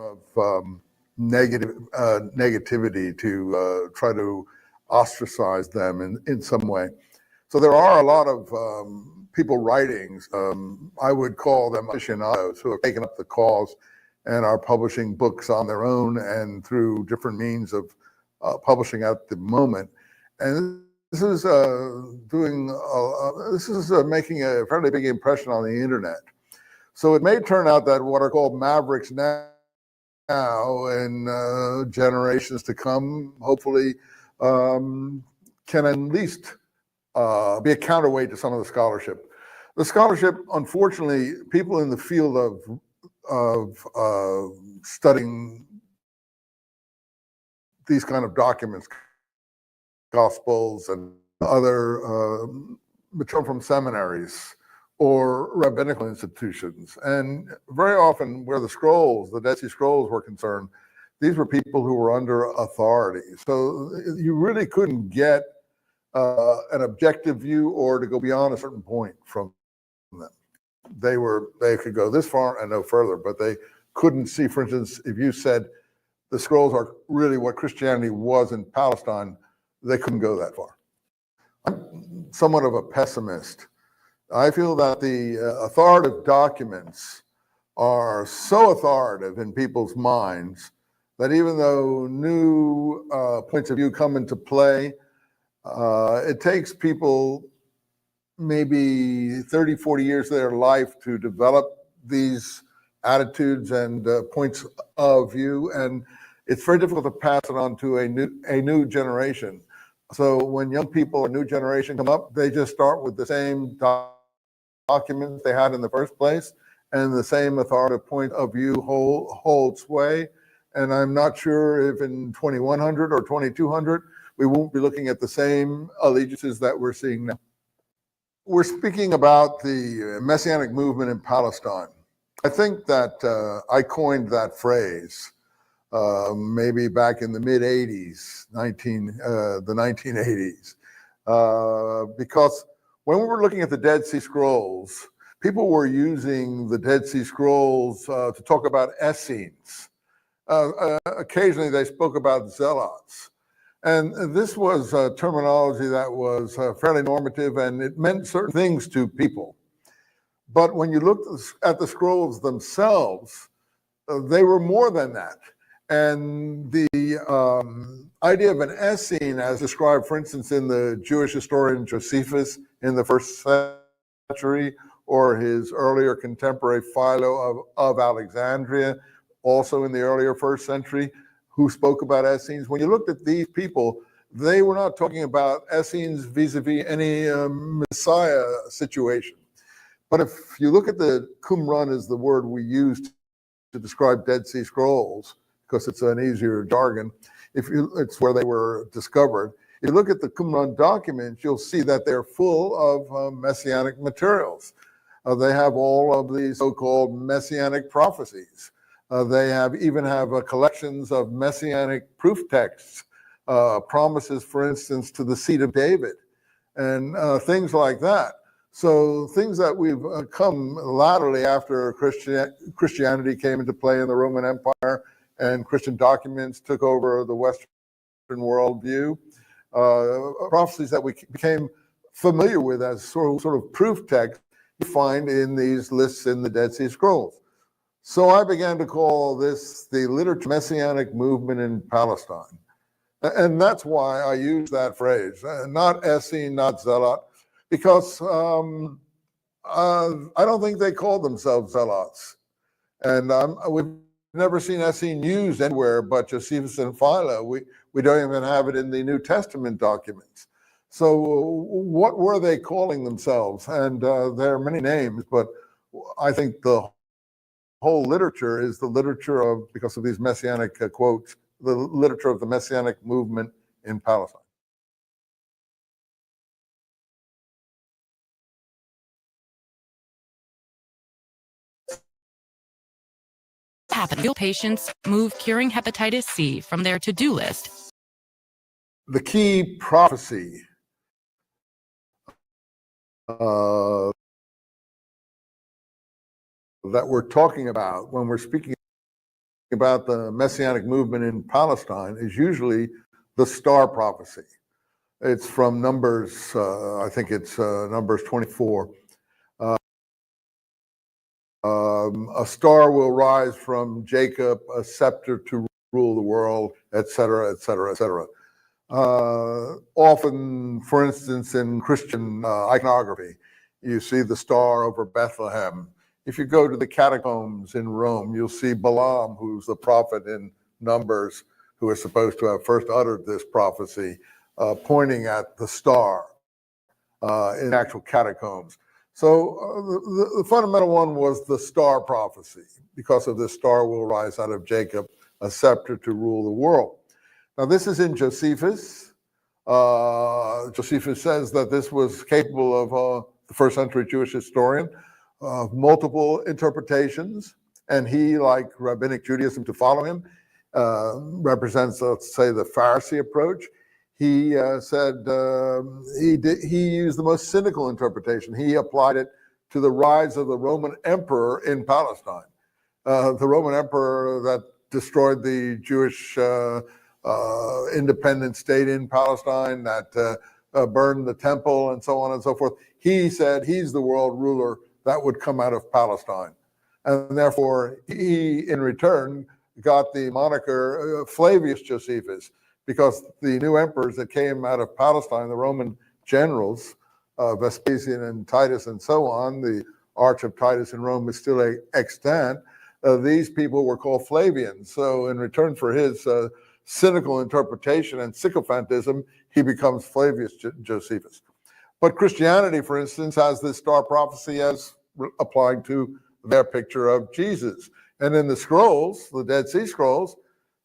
of negativity to try to ostracize them in some way. So there are a lot of people writing, I would call them aficionados, who have taken up the cause and are publishing books on their own and through different means of publishing at the moment. And this is making a fairly big impression on the internet. So it may turn out that what are called mavericks now and generations to come, hopefully, can at least be a counterweight to some of the scholarship. The scholarship, unfortunately, people in the field of studying these kind of documents, gospels and other material from seminaries or rabbinical institutions, and very often where the scrolls, the Dead Sea Scrolls, were concerned, these were people who were under authority. So you really couldn't get an objective view or to go beyond a certain point from them. They could go this far and no further, but they couldn't see, for instance, if you said the scrolls are really what Christianity was in Palestine, they couldn't go that far. I'm somewhat of a pessimist. I feel that the authoritative documents are so authoritative in people's minds that even though new points of view come into play, it takes people maybe 30, 40 years of their life to develop these attitudes and points of view, and it's very difficult to pass it on to a new generation. So when young people, a new generation, come up, they just start with the same documents they had in the first place, and the same authoritative point of view hold sway. And I'm not sure if in 2100 or 2200 we won't be looking at the same allegiances that we're seeing now. We're speaking about the Messianic movement in Palestine. I think that I coined that phrase maybe back in the mid-'80s, the 1980s, because when we were looking at the Dead Sea Scrolls, people were using the Dead Sea Scrolls to talk about Essenes. Occasionally they spoke about zealots. And this was terminology that was fairly normative, and it meant certain things to people. But when you looked at the scrolls themselves, they were more than that. And the idea of an Essene, as described, for instance, in the Jewish historian Josephus in the first century, or his earlier contemporary Philo of Alexandria, also in the earlier first century, who spoke about Essenes. When you looked at these people, they were not talking about Essenes vis-a-vis any Messiah situation. But if you look at the Qumran, is the word we use to describe Dead Sea Scrolls, because it's an easier jargon, it's where they were discovered. If you look at the Qumran documents, you'll see that they're full of messianic materials. They have all of these so-called messianic prophecies. They even have collections of messianic proof texts, promises, for instance, to the seed of David, and things like that. So things that we've come laterally after Christianity came into play in the Roman Empire and Christian documents took over the Western worldview, prophecies that we became familiar with as sort of proof text you find in these lists in the Dead Sea Scrolls. So I began to call this the Messianic movement in Palestine. And that's why I use that phrase, not Essene, not Zealot, because I don't think they called themselves Zealots. And we've never seen Essene used anywhere but Josephus and Philo. We don't even have it in the New Testament documents. So what were they calling themselves? And there are many names, but I think the whole literature is the literature of, because of these messianic quotes, the literature of the Messianic movement in Palestine. Real patients move curing hepatitis C from their to-do list. The key prophecy that we're talking about when we're speaking about the Messianic movement in Palestine is usually the star prophecy. It's from Numbers, I think it's Numbers 24. A star will rise from Jacob, a scepter to rule the world, etc., etc., etc. Often, for instance, in Christian iconography, you see the star over Bethlehem. If you go to the catacombs in Rome, you'll see Balaam, who's the prophet in Numbers, who is supposed to have first uttered this prophecy, pointing at the star in actual catacombs. So the fundamental one was the star prophecy. Because of this star will rise out of Jacob, a scepter to rule the world. Now this is in Josephus. Josephus says that this was capable of the first century Jewish historian of multiple interpretations, and he, like rabbinic Judaism to follow him, represents, let's say, the Pharisee approach. He said he used the most cynical interpretation. He applied it to the rise of the Roman emperor in Palestine, the Roman emperor that destroyed the Jewish independent state in Palestine, that burned the temple, and so on and so forth. He said he's the world ruler that would come out of Palestine, and therefore he, in return, got the moniker Flavius Josephus, because the new emperors that came out of Palestine, the Roman generals, Vespasian and Titus and so on, the Arch of Titus in Rome is still extant. These people were called Flavians. So in return for his cynical interpretation and sycophantism, he becomes Flavius Josephus. But Christianity, for instance, has this star prophecy as applying to their picture of Jesus. And in the scrolls, the Dead Sea Scrolls,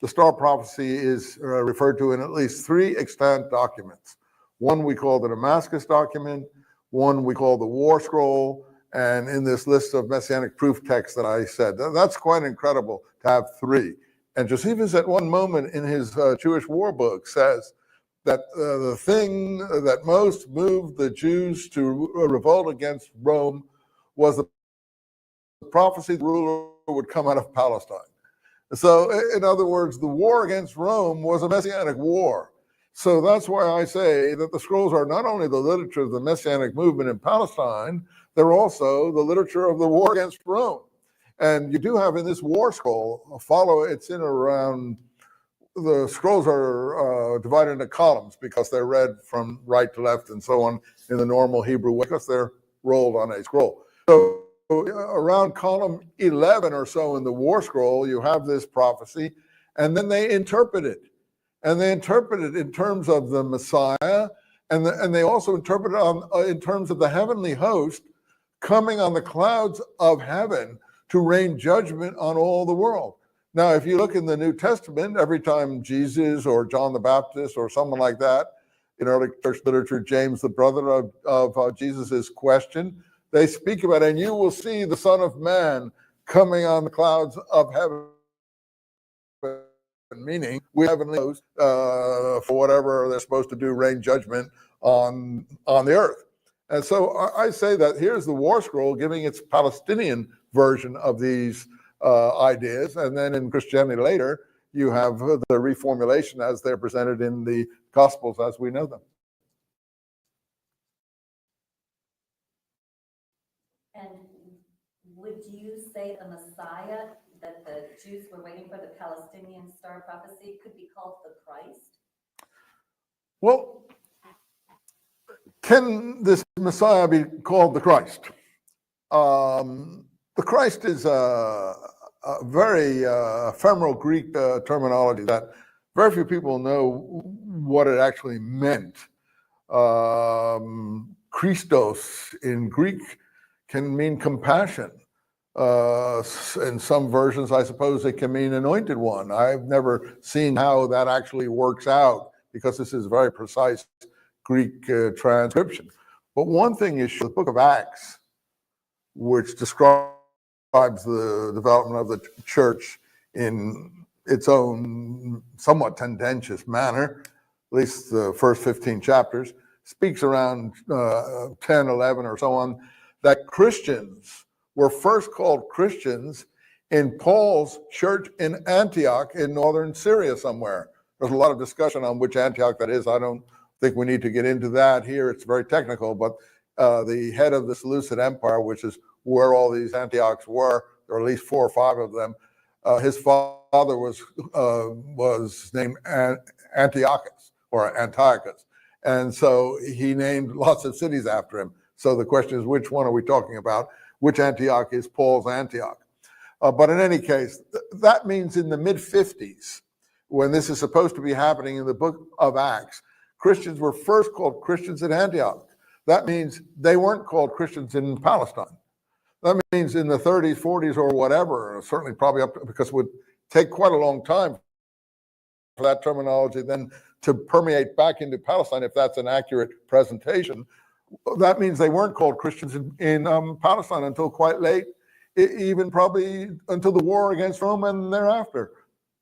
the star prophecy is referred to in at least 3 extant documents. One we call the Damascus document, one we call the War Scroll, and in this list of messianic proof texts that I said. That's quite incredible to have 3. And Josephus at one moment in his Jewish war book says that the thing that most moved the Jews to revolt against Rome was the prophecy the ruler would come out of Palestine. So, in other words, the war against Rome was a messianic war. So that's why I say that the scrolls are not only the literature of the messianic movement in Palestine, they're also the literature of the war against Rome. And you do have in this war scroll, it's in around, the scrolls are divided into columns because they're read from right to left and so on in the normal Hebrew way, because they're rolled on a scroll. So around column 11 or so in the war scroll, you have this prophecy, and then they interpret it. And they interpret it in terms of the Messiah, and they also interpret it in terms of the heavenly host coming on the clouds of heaven to rain judgment on all the world. Now, if you look in the New Testament, every time Jesus or John the Baptist or someone like that, in early church literature, James, the brother of Jesus, is questioned, they speak about, and you will see the Son of Man coming on the clouds of heaven, meaning we heavenly host for whatever they're supposed to do, rain judgment on the earth. And so I say that here's the War Scroll giving its Palestinian version of these ideas, and then in Christianity later, you have the reformulation as they're presented in the Gospels as we know them. And would you say the Messiah that the Jews were waiting for, the Palestinian star prophecy, could be called the Christ? Well, can this Messiah be called the Christ? The Christ is a very ephemeral Greek terminology that very few people know what it actually meant. Christos in Greek can mean compassion. In some versions, I suppose it can mean anointed one. I've never seen how that actually works out, because this is very precise Greek transcription. But one thing is the book of Acts, which describes the development of the church in its own somewhat tendentious manner, at least the first 15 chapters, speaks around 10, 11 or so on, that Christians were first called Christians in Paul's church in Antioch in northern Syria somewhere. There's a lot of discussion on which Antioch that is. I don't think we need to get into that here. It's very technical, but the head of the Seleucid Empire, which is where all these Antiochs were, or at least 4 or 5 of them, his father was named Antiochus or Antiochus. And so he named lots of cities after him. So the question is, which one are we talking about? Which Antioch is Paul's Antioch? But in any case, that means in the mid-50s, when this is supposed to be happening in the book of Acts, Christians were first called Christians in Antioch. That means they weren't called Christians in Palestine. That means in the 30s, 40s, or whatever, certainly probably up to, because it would take quite a long time for that terminology then to permeate back into Palestine, if that's an accurate presentation. That means they weren't called Christians in Palestine until quite late, even probably until the war against Rome and thereafter.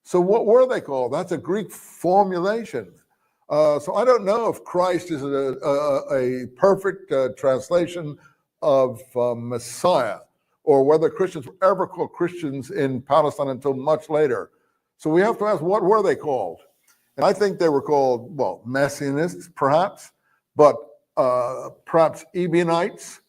So what were they called? That's a Greek formulation. So I don't know if Christ is a perfect translation of Messiah, or whether Christians were ever called Christians in Palestine until much later. So we have to ask, what were they called? And I think they were called, well, Messianists, perhaps, but perhaps Ebionites.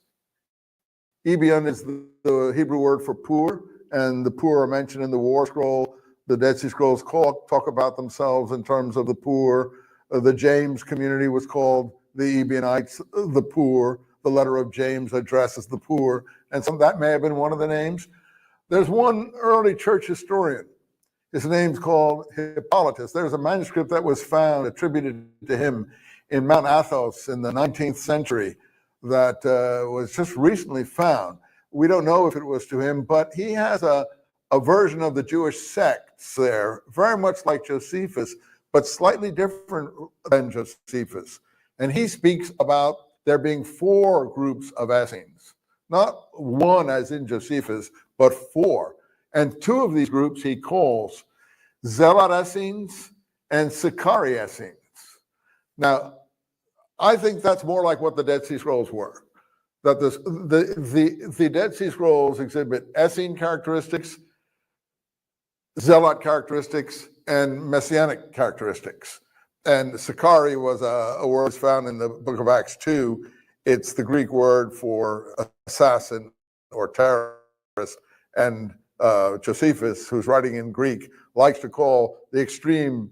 Ebion is the Hebrew word for poor, and the poor are mentioned in the War Scroll. The Dead Sea Scrolls talk about themselves in terms of the poor. The James community was called the Ebionites, the poor. The letter of James addresses the poor, and so that may have been one of the names. There's one early church historian. His name's called Hippolytus. There's a manuscript that was found attributed to him in Mount Athos in the 19th century that was just recently found. We don't know if it was to him, but he has a version of the Jewish sects there, very much like Josephus, but slightly different than Josephus. And he speaks about there being 4 groups of Essenes, not one as in Josephus, but 4. And 2 of these groups he calls Zealot Essenes and Sicarii Essenes. Now, I think that's more like what the Dead Sea Scrolls were. That the Dead Sea Scrolls exhibit Essene characteristics, Zealot characteristics, and Messianic characteristics. And Sicarii was a word found in the book of Acts 2. It's the Greek word for assassin or terrorist. And Josephus, who's writing in Greek, likes to call the extreme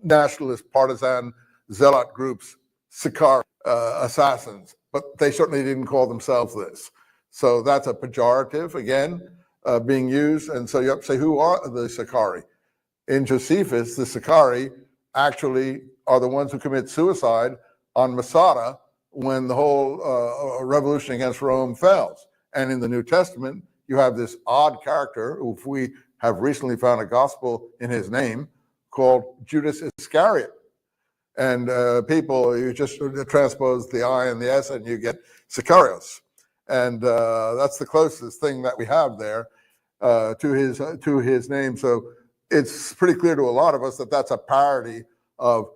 nationalist, partisan, zealot groups Sicarii, assassins. But they certainly didn't call themselves this. So that's a pejorative, again, being used. And so you have to say, who are the Sicarii? In Josephus, the Sicarii actually are the ones who commit suicide on Masada when the whole revolution against Rome fails. And in the New Testament, you have this odd character, who we have recently found a gospel in his name, called Judas Iscariot. And people, you just transpose the I and the S and you get Sicarios. And that's the closest thing that we have there to his name. So it's pretty clear to a lot of us that that's a parody of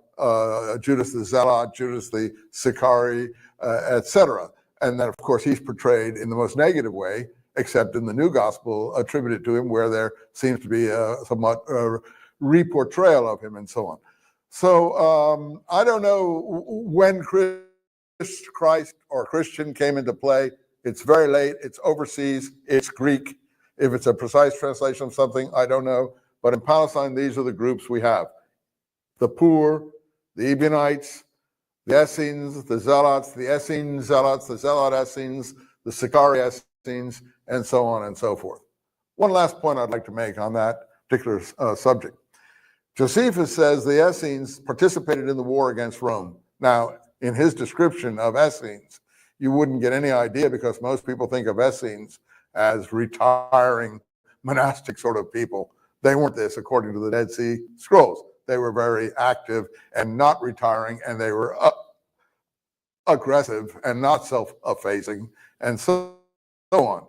Judas the Zealot, Judas the Sicarii, etc. And then, of course, he's portrayed in the most negative way, except in the new gospel attributed to him, where there seems to be a somewhat reportrayal of him and so on. So I don't know when Christ or Christian came into play. It's very late. It's overseas. It's Greek. If it's a precise translation of something, I don't know. But in Palestine, these are the groups we have: the poor, the Ebionites, the Essenes, the Zealots, the Essene Zealots, the Zealot Essenes, the Sicarii Essenes, and so on and so forth. One last point I'd like to make on that particular subject. Josephus says the Essenes participated in the war against Rome. Now, in his description of Essenes, you wouldn't get any idea, because most people think of Essenes as retiring monastic sort of people. They weren't this, according to the Dead Sea Scrolls. They were very active and not retiring, and they were aggressive and not self-effacing, and so on.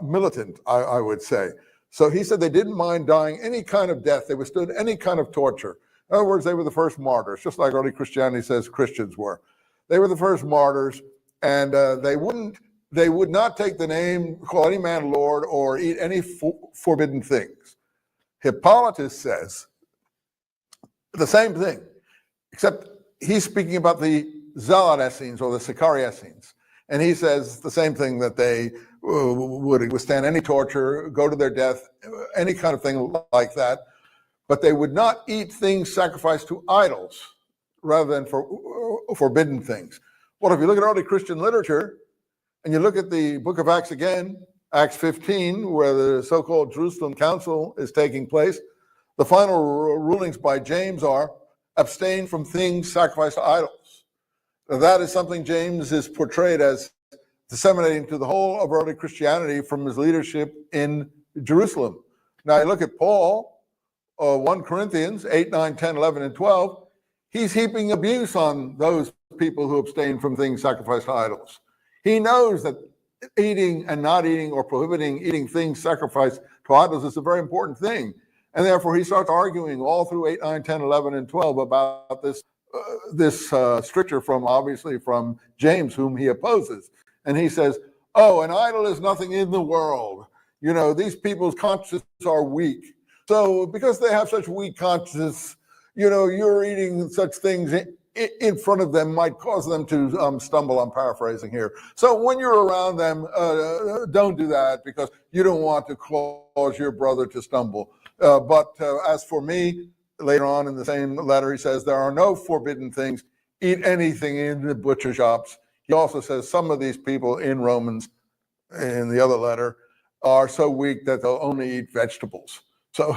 Militant, I would say. So he said they didn't mind dying any kind of death. They withstood any kind of torture. In other words, they were the first martyrs, just like early Christianity says Christians were. They were the first martyrs, and they wouldn't they would not take the name, call any man Lord, or eat any forbidden things. Hippolytus says the same thing, except he's speaking about the Zealot Essenes or the Sicarii Essenes. And he says the same thing, that they would withstand any torture, go to their death, any kind of thing like that. But they would not eat things sacrificed to idols rather than for forbidden things. Well, if you look at early Christian literature and you look at the book of Acts again, Acts 15, where the so-called Jerusalem Council is taking place, the final rulings by James are abstain from things sacrificed to idols. Now, that is something James is portrayed as disseminating to the whole of early Christianity from his leadership in Jerusalem. Now, you look at Paul, 1 Corinthians 8, 9, 10, 11, and 12, he's heaping abuse on those people who abstain from things sacrificed to idols. He knows that eating and not eating or prohibiting eating things sacrificed to idols is a very important thing. And therefore, he starts arguing all through 8, 9, 10, 11, and 12 about this stricture obviously from James, whom he opposes. And he says, oh, an idol is nothing in the world. You know, these people's consciences are weak. So because they have such weak consciences, you know, you're eating such things in front of them might cause them to stumble. I'm paraphrasing here. So when you're around them, don't do that, because you don't want to cause your brother to stumble. But as for me, later on in the same letter, he says, there are no forbidden things. Eat anything in the butcher shops. He also says some of these people in Romans, in the other letter, are so weak that they'll only eat vegetables. So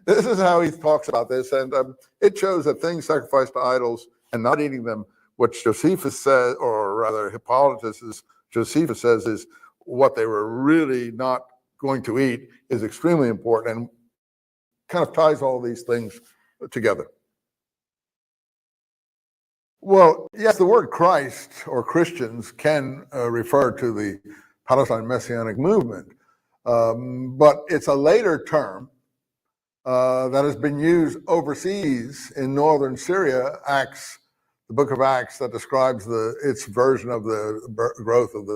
this is how he talks about this. And it shows that things sacrificed to idols and not eating them, what Josephus says, or rather Josephus says is what they were really not going to eat, is extremely important and kind of ties all these things together. Well, yes, the word Christ or Christians can refer to the Palestine Messianic movement. But it's a later term that has been used overseas in northern Syria. Acts, the book of Acts, that describes its version of the growth of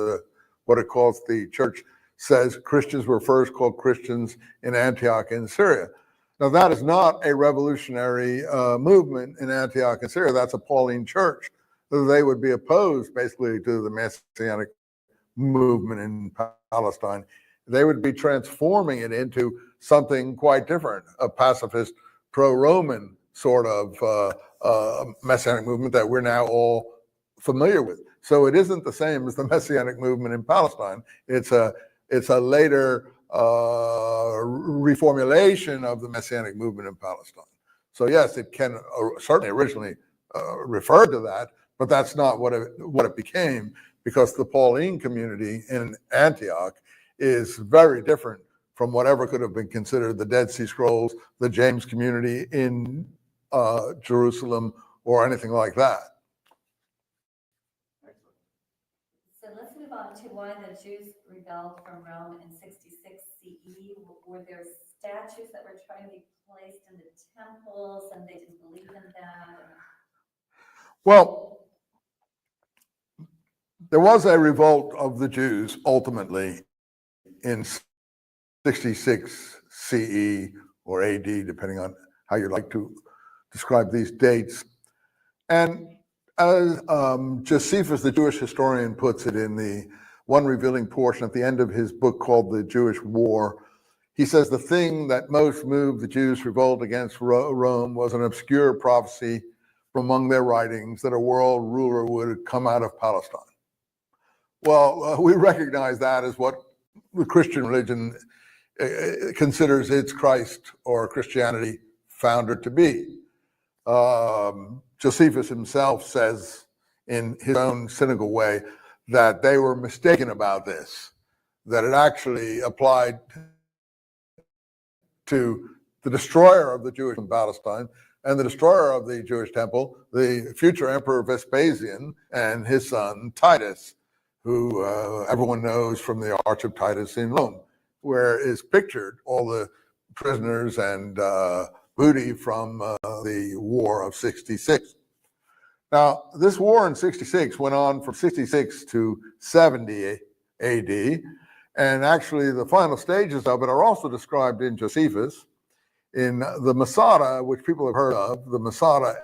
what it calls the church, says Christians were first called Christians in Antioch in Syria. Now, that is not a revolutionary movement in Antioch in Syria. That's a Pauline church. They would be opposed basically to the Messianic movement in Palestine. They would be transforming it into something quite different, a pacifist, pro-Roman sort of Messianic movement that we're now all familiar with. So it isn't the same as the Messianic movement in Palestine. It's a later reformulation of the Messianic movement in Palestine. So yes, it can certainly originally refer to that, but that's not what it became, because the Pauline community in Antioch is very different from whatever could have been considered the Dead Sea Scrolls, the James community in Jerusalem, or anything like that. So let's move on to why the Jews rebelled from Rome in 66 CE. Were there statues that were trying to be placed in the temples and they didn't believe in that? Well, there was a revolt of the Jews ultimately in 66 CE or AD, depending on how you like to describe these dates. And as Josephus, the Jewish historian, puts it in the one revealing portion at the end of his book called The Jewish War, he says the thing that most moved the Jews to revolt against Rome was an obscure prophecy from among their writings that a world ruler would come out of Palestine. Well, we recognize that as what the Christian religion considers its Christ or Christianity founder to be. Josephus himself says in his own cynical way that they were mistaken about this, that it actually applied to the destroyer of the Jewish in Palestine and the destroyer of the Jewish temple, the future Emperor Vespasian and his son Titus, who everyone knows from the Arch of Titus in Rome, where is pictured all the prisoners and booty from the War of 66. Now, this war in 66 went on from 66 to 70 AD, and actually the final stages of it are also described in Josephus, in the Masada, which people have heard of, the Masada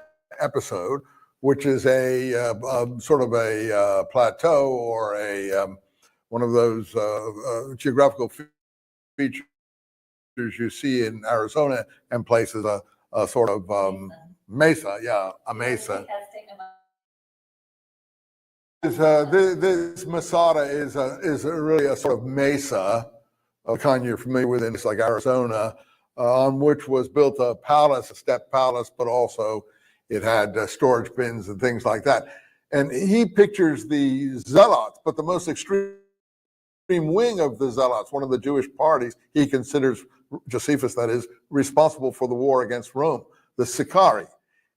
episode, which is a sort of a plateau or a one of those geographical features you see in Arizona and places, a sort of mesa, yeah, a mesa. This Masada is really a sort of mesa, a kind you're familiar with in like Arizona, on which was built a palace, a step palace, but also it had storage bins and things like that. And he pictures the zealots, but the most extreme wing of the zealots, one of the Jewish parties, he considers, Josephus that is, responsible for the war against Rome, the Sicarii.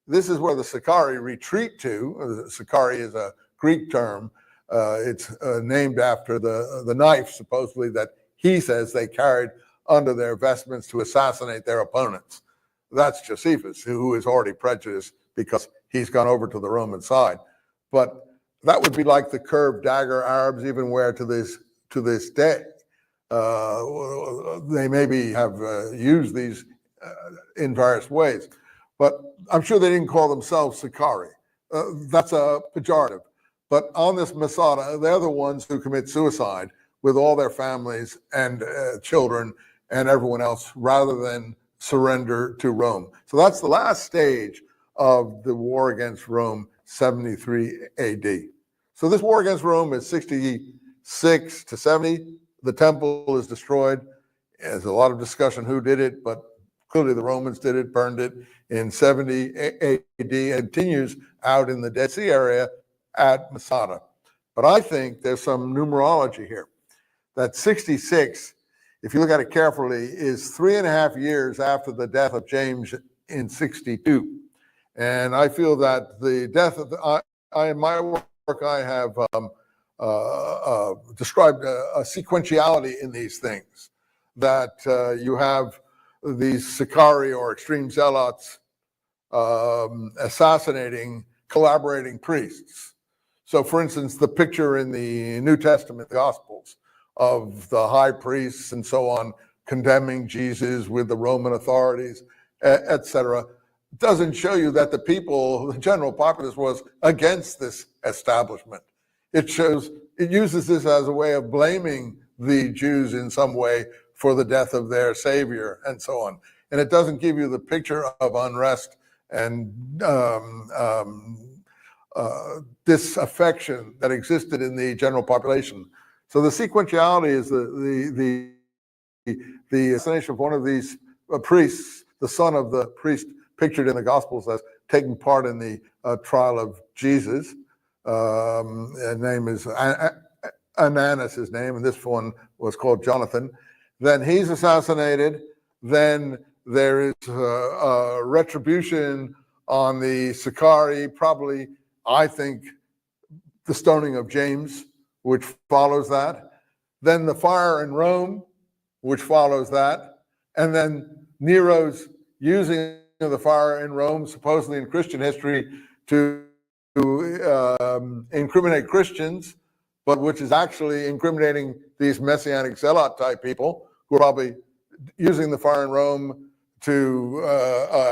This is where the Sicarii retreat to. Sicarii is a Greek term. It's named after the knife, supposedly, that he says they carried under their vestments to assassinate their opponents. That's Josephus, who is already prejudiced because he's gone over to the Roman side. But that would be like the curved dagger Arabs even wear to this day. They maybe have used these in various ways, but I'm sure they didn't call themselves Sicarii. That's a pejorative. But on this Masada, they're the ones who commit suicide with all their families and children and everyone else rather than surrender to Rome. So that's the last stage of the war against Rome, 73 AD. So this war against Rome is 66 to 70. The temple is destroyed. There's a lot of discussion who did it, but clearly the Romans did it, burned it in 70 AD, and continues out in the Dead Sea area at Masada. But I think there's some numerology here. That 66, if you look at it carefully, is 3.5 years after the death of James in 62. And I feel that the death of in my work, I have described a sequentiality in these things, that you have these Sicarii or extreme zealots assassinating collaborating priests. So, for instance, the picture in the New Testament, the Gospels, of the high priests and so on condemning Jesus with the Roman authorities, etc., doesn't show you that the people, the general populace, was against this establishment. It uses this as a way of blaming the Jews in some way for the death of their savior and so on. And it doesn't give you the picture of unrest and disaffection that existed in the general population. So the sequentiality is the assassination of one of these priests, the son of the priest pictured in the Gospels as taking part in the trial of Jesus. His name is Ananus, his name, and this one was called Jonathan. Then he's assassinated. Then there is retribution on the Sicarii, probably, I think, the stoning of James, which follows that. Then the fire in Rome, which follows that. And then Nero's using the fire in Rome, supposedly in Christian history, to incriminate Christians, but which is actually incriminating these messianic zealot type people who are probably using the fire in Rome to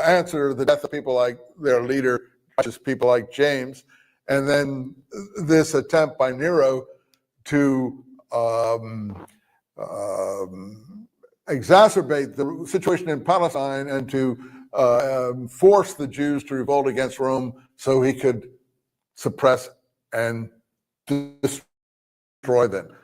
answer the death of people like their leader, righteous people like James. And then this attempt by Nero to exacerbate the situation in Palestine and to force the Jews to revolt against Rome so he could suppress and destroy them.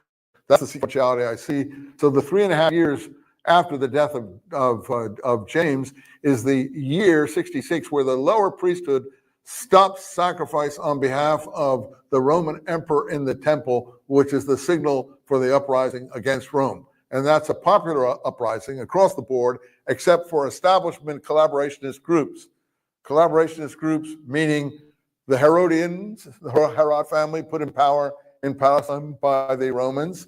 That's the sequentiality I see. So the 3.5 years after the death of James is the year 66, where the lower priesthood stops sacrifice on behalf of the Roman emperor in the temple, which is the signal for the uprising against Rome. And that's a popular uprising across the board, except for establishment collaborationist groups. Collaborationist groups meaning the Herodians, the Herod family put in power in Palestine by the Romans.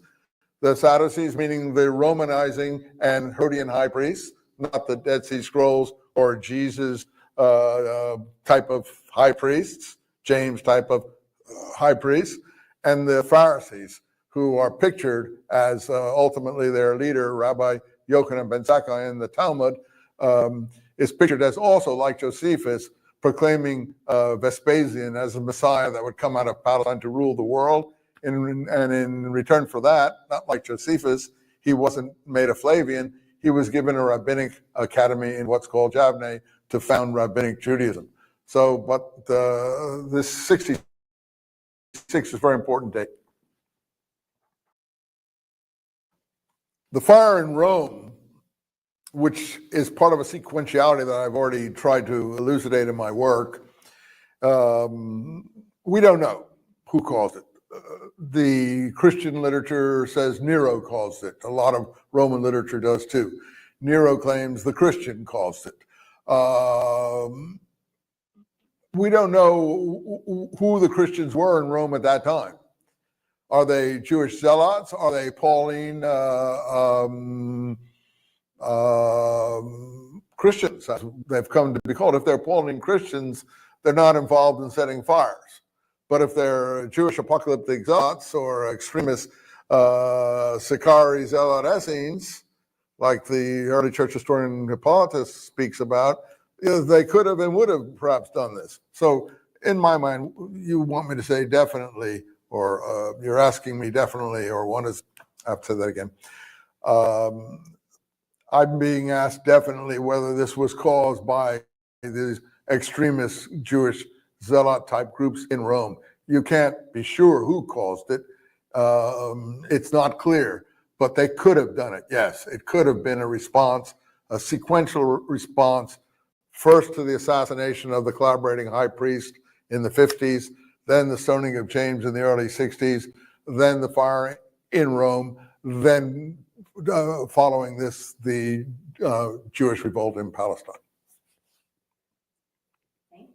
The Sadducees, meaning the Romanizing and Herodian high priests, not the Dead Sea Scrolls or Jesus type of high priests. James type of high priests, and the Pharisees, who are pictured as ultimately their leader, Rabbi Yochanan ben Zakkai in the Talmud, is pictured as also, like Josephus, proclaiming Vespasian as a Messiah that would come out of Palestine to rule the world. And in return for that, not like Josephus, he wasn't made a Flavian. He was given a rabbinic academy in what's called Yavne to found rabbinic Judaism. So, but this 66 is a very important date. The fire in Rome, which is part of a sequentiality that I've already tried to elucidate in my work, we don't know who caused it. The Christian literature says Nero caused it. A lot of Roman literature does too. Nero claims the Christian caused it. We don't know who the Christians were in Rome at that time. Are they Jewish zealots? Are they Pauline Christians, as they've come to be called? If they're Pauline Christians, they're not involved in setting fires. But if they're Jewish apocalyptic zealots or extremist Sicarii zealot Essenes, like the early church historian Hippolytus speaks about, they could have and would have perhaps done this. So in my mind, you want me to say definitely, or you're asking me definitely, or one is, I have to say that again. I'm being asked definitely whether this was caused by these extremist Jewish zealot type groups in Rome. You can't be sure who caused it. It's not clear, but they could have done it. Yes, it could have been a response, a sequential response, first to the assassination of the collaborating high priest in the 50s, then the stoning of James in the early 60s, then the fire in Rome, then following this, the Jewish revolt in Palestine. Thank you.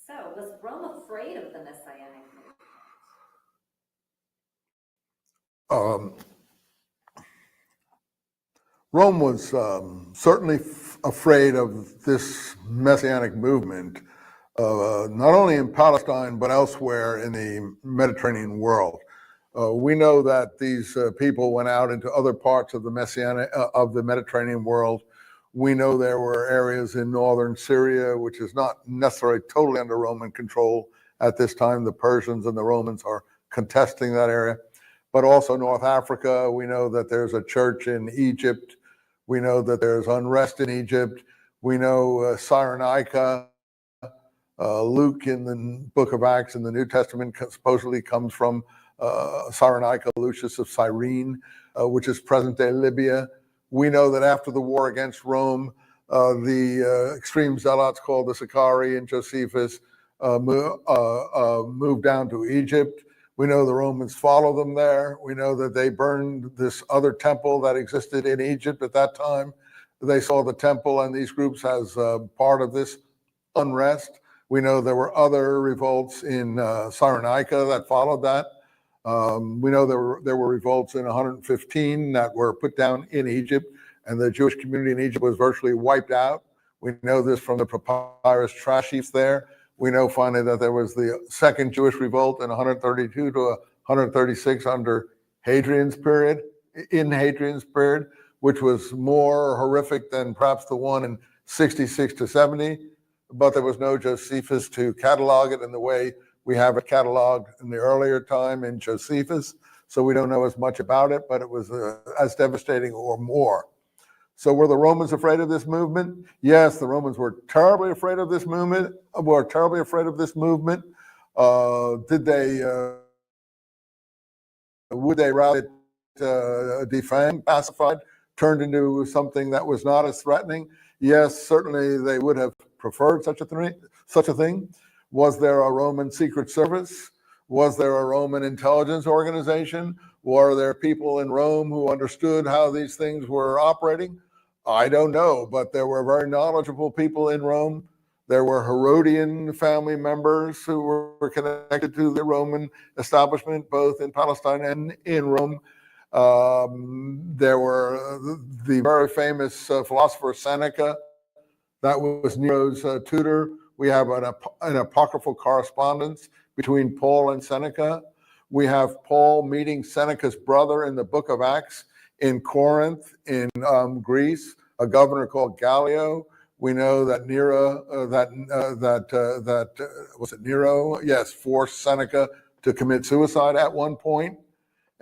So, was Rome afraid of the Messianic movement? Rome was certainly afraid of this Messianic movement, not only in Palestine, but elsewhere in the Mediterranean world. We know that these people went out into other parts of the Mediterranean world. We know there were areas in northern Syria, which is not necessarily totally under Roman control at this time. The Persians and the Romans are contesting that area. But also North Africa, we know that there's a church in Egypt. We know that there's unrest in Egypt. We know Cyrenaica. Luke in the book of Acts in the New Testament supposedly comes from Cyrenaica, Lucius of Cyrene, which is present-day Libya. We know that after the war against Rome, the extreme zealots called the Sicarii and Josephus moved down to Egypt. We know the Romans followed them there. We know that they burned this other temple that existed in Egypt at that time. They saw the temple and these groups as part of this unrest. We know there were other revolts in Cyrenaica that followed that. We know there were revolts in 115 that were put down in Egypt, and the Jewish community in Egypt was virtually wiped out. We know this from the papyrus trash heaps there. We know finally that there was the second Jewish revolt in 132 to 136 under Hadrian's period, which was more horrific than perhaps the one in 66 to 70, but there was no Josephus to catalog it in the way we have it cataloged in the earlier time in Josephus. So we don't know as much about it, but it was as devastating or more. So were the Romans afraid of this movement? Yes, the Romans were terribly afraid of this movement. Would they rather defanged, pacified, turned into something that was not as threatening? Yes, certainly they would have preferred such a thing. Was there a Roman secret service? Was there a Roman intelligence organization? Were there people in Rome who understood how these things were operating? I don't know, but there were very knowledgeable people in Rome. There were Herodian family members who were connected to the Roman establishment, both in Palestine and in Rome. There were the very famous philosopher Seneca, that was Nero's tutor. We have an apocryphal correspondence between Paul and Seneca. We have Paul meeting Seneca's brother in the book of Acts in Corinth, in Greece, a governor called Gallio. We know that Nero, was it Nero? Yes, forced Seneca to commit suicide at one point,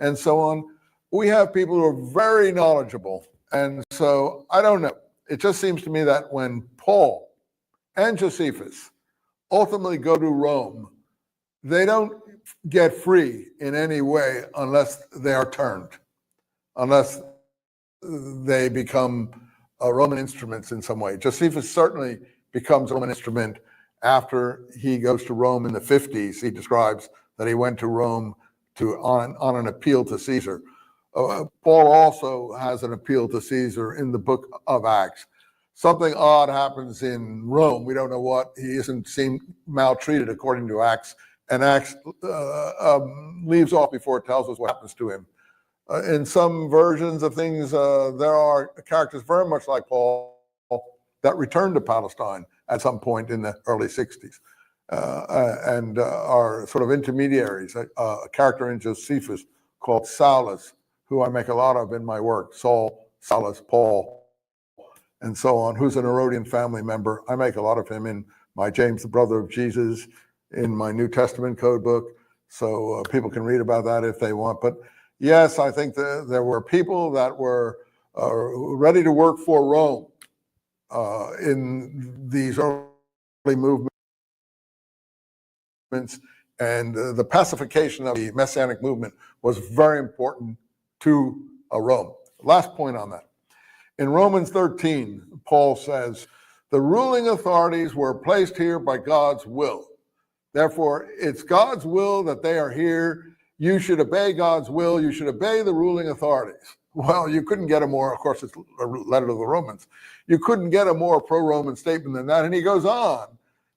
and so on. We have people who are very knowledgeable. And so I don't know. It just seems to me that when Paul and Josephus ultimately go to Rome, they don't get free in any way unless they are turned, unless they become Roman instruments in some way. Josephus certainly becomes a Roman instrument after he goes to Rome in the 50s. He describes that he went to Rome on an appeal to Caesar. Paul also has an appeal to Caesar in the book of Acts. Something odd happens in Rome. We don't know what. He isn't seen maltreated according to Acts, and Acts leaves off before it tells us what happens to him. In some versions of things, there are characters very much like Paul that returned to Palestine at some point in the early 60s and are sort of intermediaries. A character in Josephus called Saulus, who I make a lot of in my work, Saul, Saulus, Paul, and so on, who's an Herodian family member. I make a lot of him in my James, the Brother of Jesus, in my New Testament code book, so people can read about that if they want. But yes, I think that there were people that were ready to work for Rome in these early movements, and the pacification of the Messianic movement was very important to Rome. Last point on that. In Romans 13, Paul says, the ruling authorities were placed here by God's will. Therefore, it's God's will that they are here. You should obey God's will. You should obey the ruling authorities. Well, you couldn't get a more, of course, it's a letter to the Romans. You couldn't get a more pro-Roman statement than that. And he goes on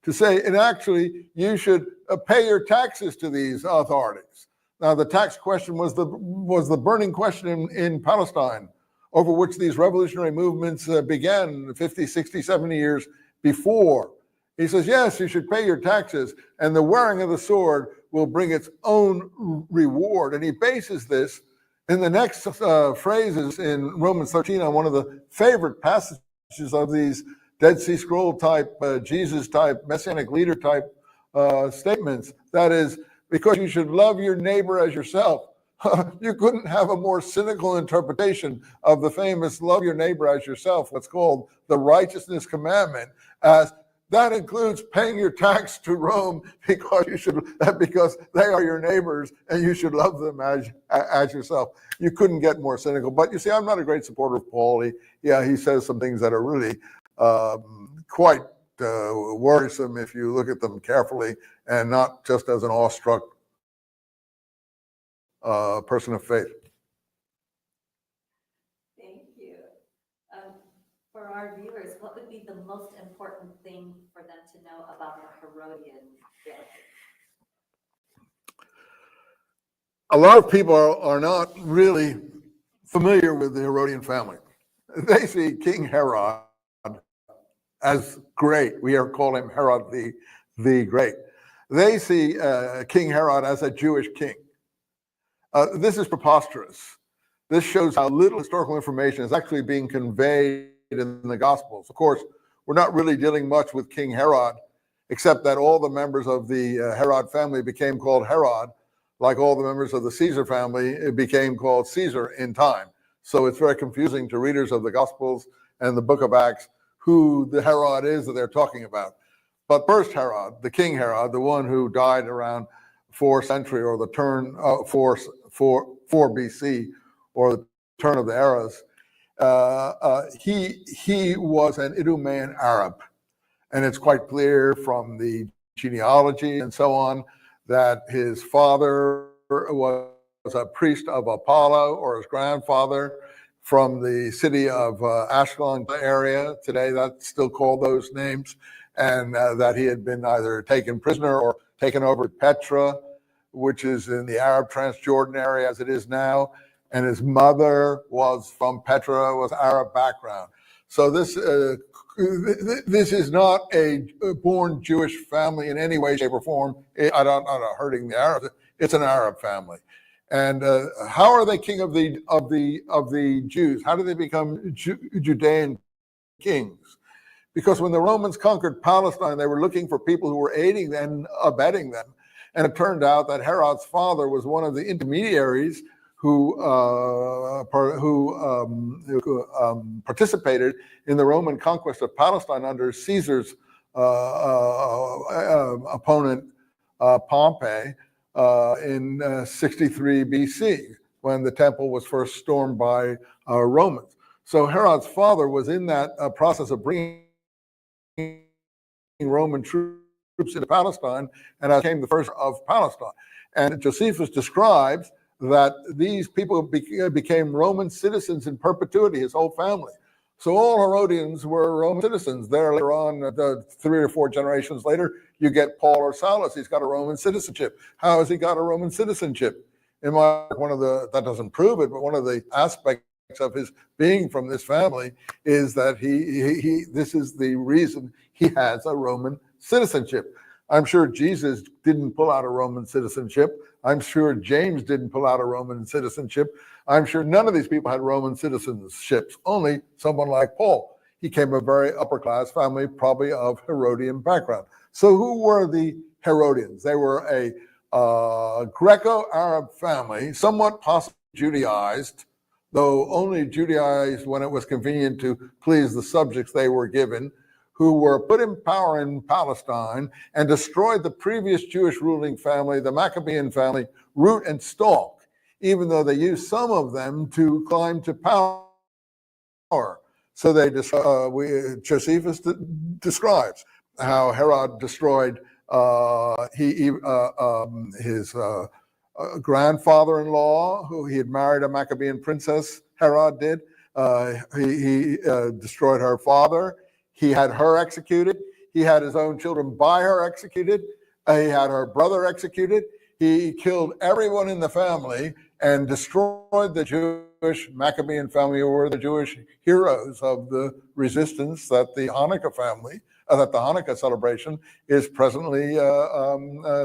to say, and actually, you should pay your taxes to these authorities. Now, the tax question was the burning question in Palestine, over which these revolutionary movements began 50, 60, 70 years before. He says, yes, you should pay your taxes, and the wearing of the sword will bring its own reward. And he bases this in the next phrases in Romans 13 on one of the favorite passages of these Dead Sea Scroll type, Jesus type, Messianic leader type statements. That is, because you should love your neighbor as yourself. You couldn't have a more cynical interpretation of the famous love your neighbor as yourself, what's called the righteousness commandment, as that includes paying your tax to Rome because they are your neighbors and you should love them as yourself. You couldn't get more cynical. But you see, I'm not a great supporter of Paul. He says some things that are really quite worrisome if you look at them carefully and not just as an awestruck person of faith. Thank you. For our viewers, what would be the most important thing for them to know about the Herodian religion? A lot of people are not really familiar with the Herodian family. They see King Herod as great. We call him Herod the Great. They see King Herod as a Jewish king. This is preposterous. This shows how little historical information is actually being conveyed in the Gospels. Of course, we're not really dealing much with King Herod, except that all the members of the Herod family became called Herod, like all the members of the Caesar family, it became called Caesar in time. So it's very confusing to readers of the Gospels and the book of Acts who the Herod is that they're talking about. But first Herod, the King Herod, the one who died around 4th century or the turn 4 BC or the turn of the eras, he was an Idumean Arab. And it's quite clear from the genealogy and so on that his father was a priest of Apollo, or his grandfather from the city of Ashkelon area. Today that's still called those names. And that he had been either taken prisoner or taken over to Petra, which is in the Arab Transjordan area as it is now. And his mother was from Petra, was Arab background. So this is not a born Jewish family in any way, shape, or form. I'm not hurting the Arabs. It's an Arab family. And how are they king of the Jews? How do they become Judean kings? Because when the Romans conquered Palestine, they were looking for people who were aiding and abetting them. And it turned out that Herod's father was one of the intermediaries who participated in the Roman conquest of Palestine under Caesar's opponent, Pompey, in 63 BC, when the temple was first stormed by Romans. So Herod's father was in that process of bringing Roman troops into Palestine, and became the first of Palestine. And Josephus describes that these people became Roman citizens in perpetuity, his whole family. So all Herodians were Roman citizens. There later on, 3 or 4 generations later, you get Paul or Silas. He's got a Roman citizenship. How has he got a Roman citizenship? That doesn't prove it, but one of the aspects of his being from this family is that this is the reason he has a Roman citizenship. I'm sure Jesus didn't pull out a Roman citizenship. I'm sure James didn't pull out a Roman citizenship. I'm sure none of these people had Roman citizenships, only someone like Paul. He came from a very upper class family, probably of Herodian background. So who were the Herodians? They were a Greco-Arab family, somewhat possibly Judaized, though only Judaized when it was convenient to please the subjects they were given, who were put in power in Palestine and destroyed the previous Jewish ruling family, the Maccabean family, root and stalk, even though they used some of them to climb to power. So Josephus describes how Herod destroyed his grandfather-in-law, who he had married a Maccabean princess, Herod did. He destroyed her father. He had her executed. He had his own children by her executed. He had her brother executed. He killed everyone in the family and destroyed the Jewish Maccabean family, who were the Jewish heroes of the resistance that the Hanukkah celebration is presently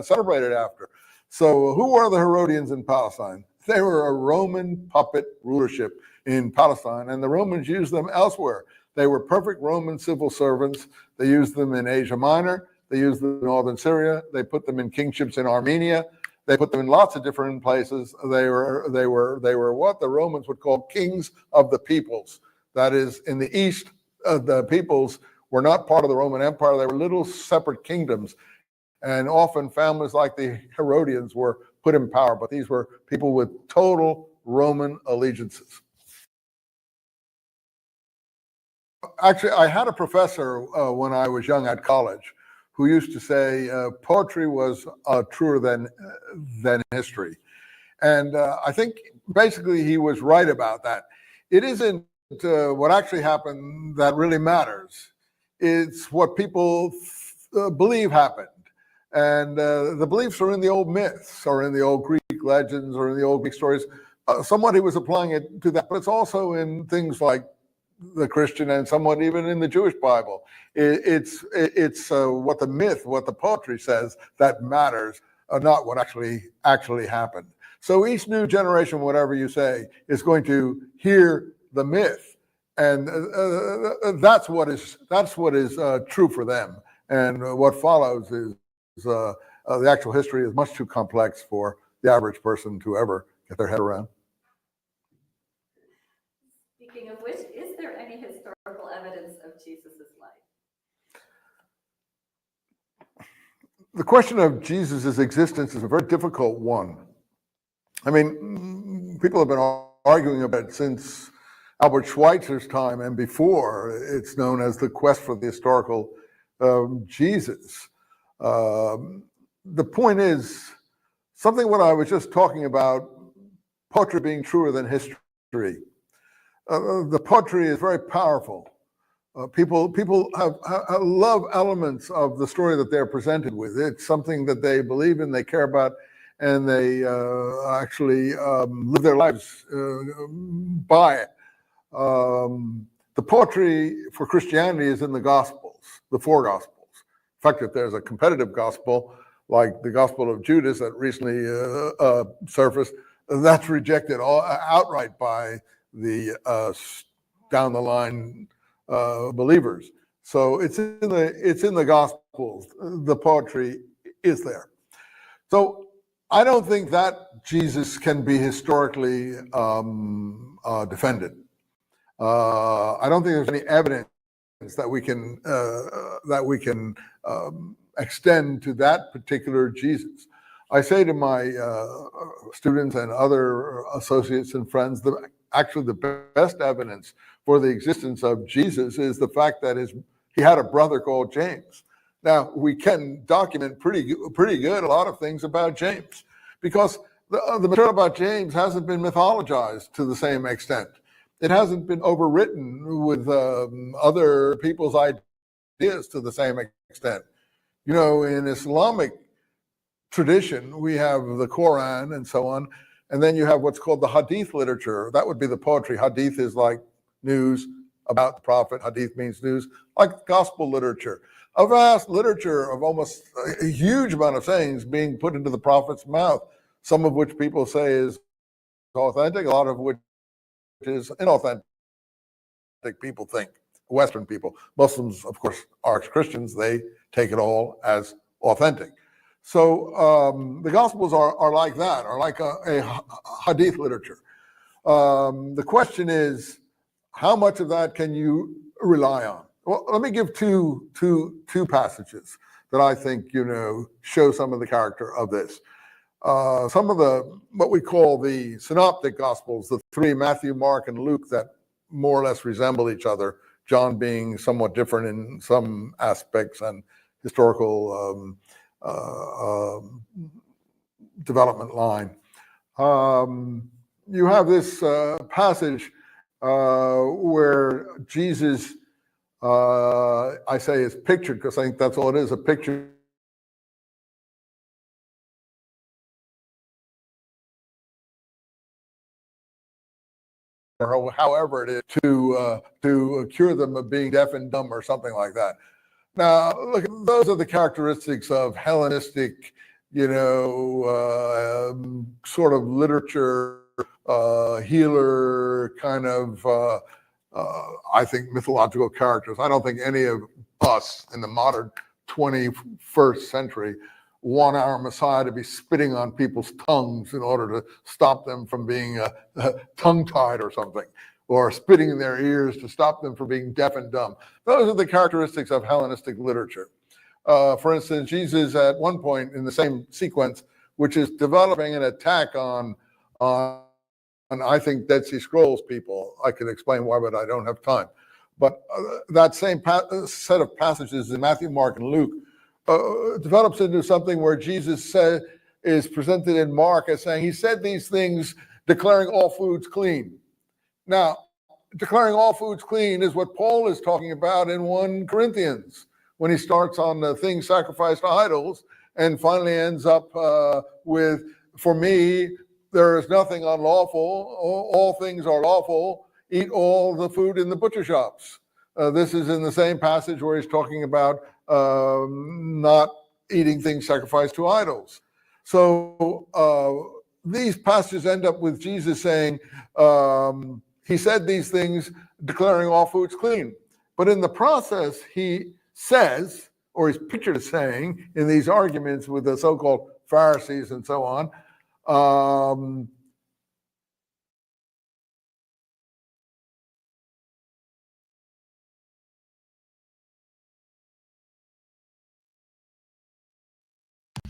celebrated after. So who are the Herodians in Palestine? They were a Roman puppet rulership in Palestine, and the Romans used them elsewhere. They were perfect Roman civil servants. They used them in Asia Minor. They used them in northern Syria. They put them in kingships in Armenia. They put them in lots of different places. They were what the Romans would call kings of the peoples. That is, in the East, the peoples were not part of the Roman Empire. They were little separate kingdoms. And often families like the Herodians were put in power, but these were people with total Roman allegiances. Actually, I had a professor when I was young at college who used to say poetry was truer than history. And I think basically he was right about that. It isn't what actually happened that really matters. It's what people believe happened. And the beliefs are in the old myths, or in the old Greek legends, or in the old Greek stories. Somebody was applying it to that, but it's also in things like the Christian and somewhat even in the Jewish Bible. It's what the myth, what the poetry says that matters, not what actually happened. So each new generation, whatever you say, is going to hear the myth, and that's what is true for them. And what follows is the actual history is much too complex for the average person to ever get their head around. Speaking of which, is there any historical evidence of Jesus's life? The question of Jesus's existence is a very difficult one. I mean, people have been arguing about it since Albert Schweitzer's time and before. It's known as the quest for the historical Jesus. The point is, something what I was just talking about, poetry being truer than history. The poetry is very powerful. People love elements of the story that they're presented with. It's something that they believe in, they care about, and they actually live their lives by it. The The poetry for Christianity is in the Gospels, the four Gospels. In fact, if there's a competitive gospel, like the Gospel of Judas that recently surfaced, that's rejected outright by the down the line believers. So it's in the Gospels. The poetry is there. So I don't think that Jesus can be historically defended. I don't think there's any evidence that we can extend to that particular Jesus. I say to my students and other associates and friends that actually the best evidence for the existence of Jesus is the fact that he had a brother called James. Now, we can document pretty good a lot of things about James, because the material about James hasn't been mythologized to the same extent. It hasn't been overwritten with other people's ideas to the same extent. You know, in Islamic tradition, we have the Quran and so on, and then you have what's called the Hadith literature. That would be the poetry. Hadith is like news about the Prophet. Hadith means news, like gospel literature. A vast literature of almost a huge amount of sayings being put into the Prophet's mouth, some of which people say is authentic, a lot of which is inauthentic, people think, Western people. Muslims, of course, are Christians. They take it all as authentic. So the Gospels are like that, are like a Hadith literature. The question is, how much of that can you rely on? Well, let me give two passages that I think, show some of the character of this. Some of what we call the synoptic gospels, the three, Matthew, Mark, and Luke, that more or less resemble each other, John being somewhat different in some aspects and historical development line. You have this passage where Jesus, I say is pictured, because I think that's all it is, a picture or however it is, to cure them of being deaf and dumb or something like that. Now, look, those are the characteristics of Hellenistic, sort of literature, healer kind of, I think, mythological characters. I don't think any of us in the modern 21st century want our Messiah to be spitting on people's tongues in order to stop them from being tongue-tied or something, or spitting in their ears to stop them from being deaf and dumb. Those are the characteristics of Hellenistic literature. For instance, Jesus at one point in the same sequence, which is developing an attack on I think, Dead Sea Scrolls people. I could explain why, but I don't have time. But that same set of passages in Matthew, Mark, and Luke develops into something where Jesus is presented in Mark as saying, he said these things declaring all foods clean. Now, declaring all foods clean is what Paul is talking about in 1 Corinthians, when he starts on the things sacrificed to idols and finally ends up with, for me, there is nothing unlawful, all things are lawful, eat all the food in the butcher shops. This is in the same passage where he's talking about not eating things sacrificed to idols. So these passages end up with Jesus saying, he said these things, declaring all foods clean. But in the process, he says, or he's pictured as saying, in these arguments with the so-called Pharisees and so on,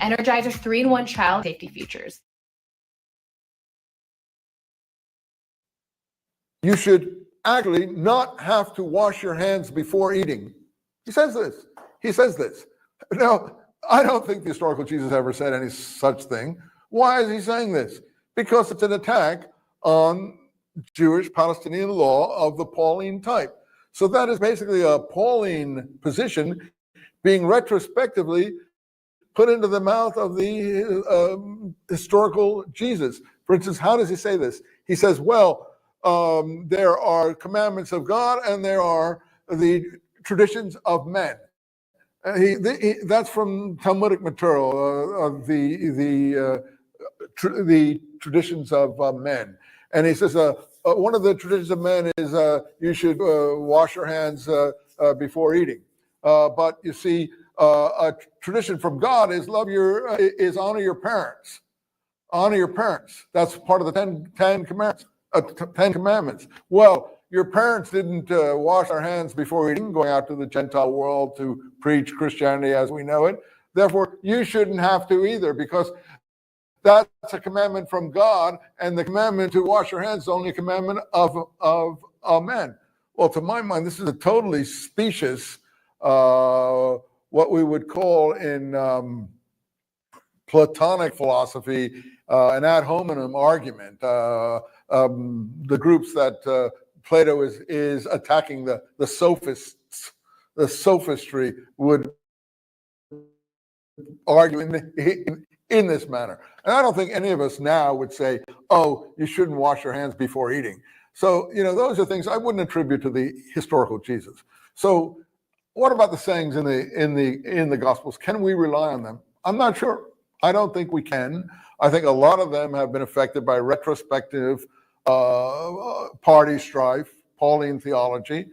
Energizer's 3-in-1 child safety features. You should actually not have to wash your hands before eating. He says this. Now, I don't think the historical Jesus ever said any such thing. Why is he saying this? Because it's an attack on Jewish Palestinian law of the Pauline type. So that is basically a Pauline position being retrospectively put into the mouth of the historical Jesus. For instance, how does he say this? He says, well, there are commandments of God, and there are the traditions of men. That's from Talmudic material of the traditions of men. And he says one of the traditions of men is you should wash your hands before eating. But you see, a tradition from God is honor your parents. Honor your parents. That's part of the Ten Commandments. 10 Commandments. Well, your parents didn't wash their hands before eating, going out to the Gentile world to preach Christianity as we know it. Therefore, you shouldn't have to either, because that's a commandment from God, and the commandment to wash your hands is only a commandment of men. Well, to my mind, this is a totally specious, what we would call in Platonic philosophy, an ad hominem argument. The groups that Plato is attacking, the sophists, the sophistry, would argue in this manner. And I don't think any of us now would say, oh, you shouldn't wash your hands before eating. So, those are things I wouldn't attribute to the historical Jesus. So what about the sayings in the Gospels? Can we rely on them? I'm not sure. I don't think we can. I think a lot of them have been affected by retrospective party strife, Pauline theology,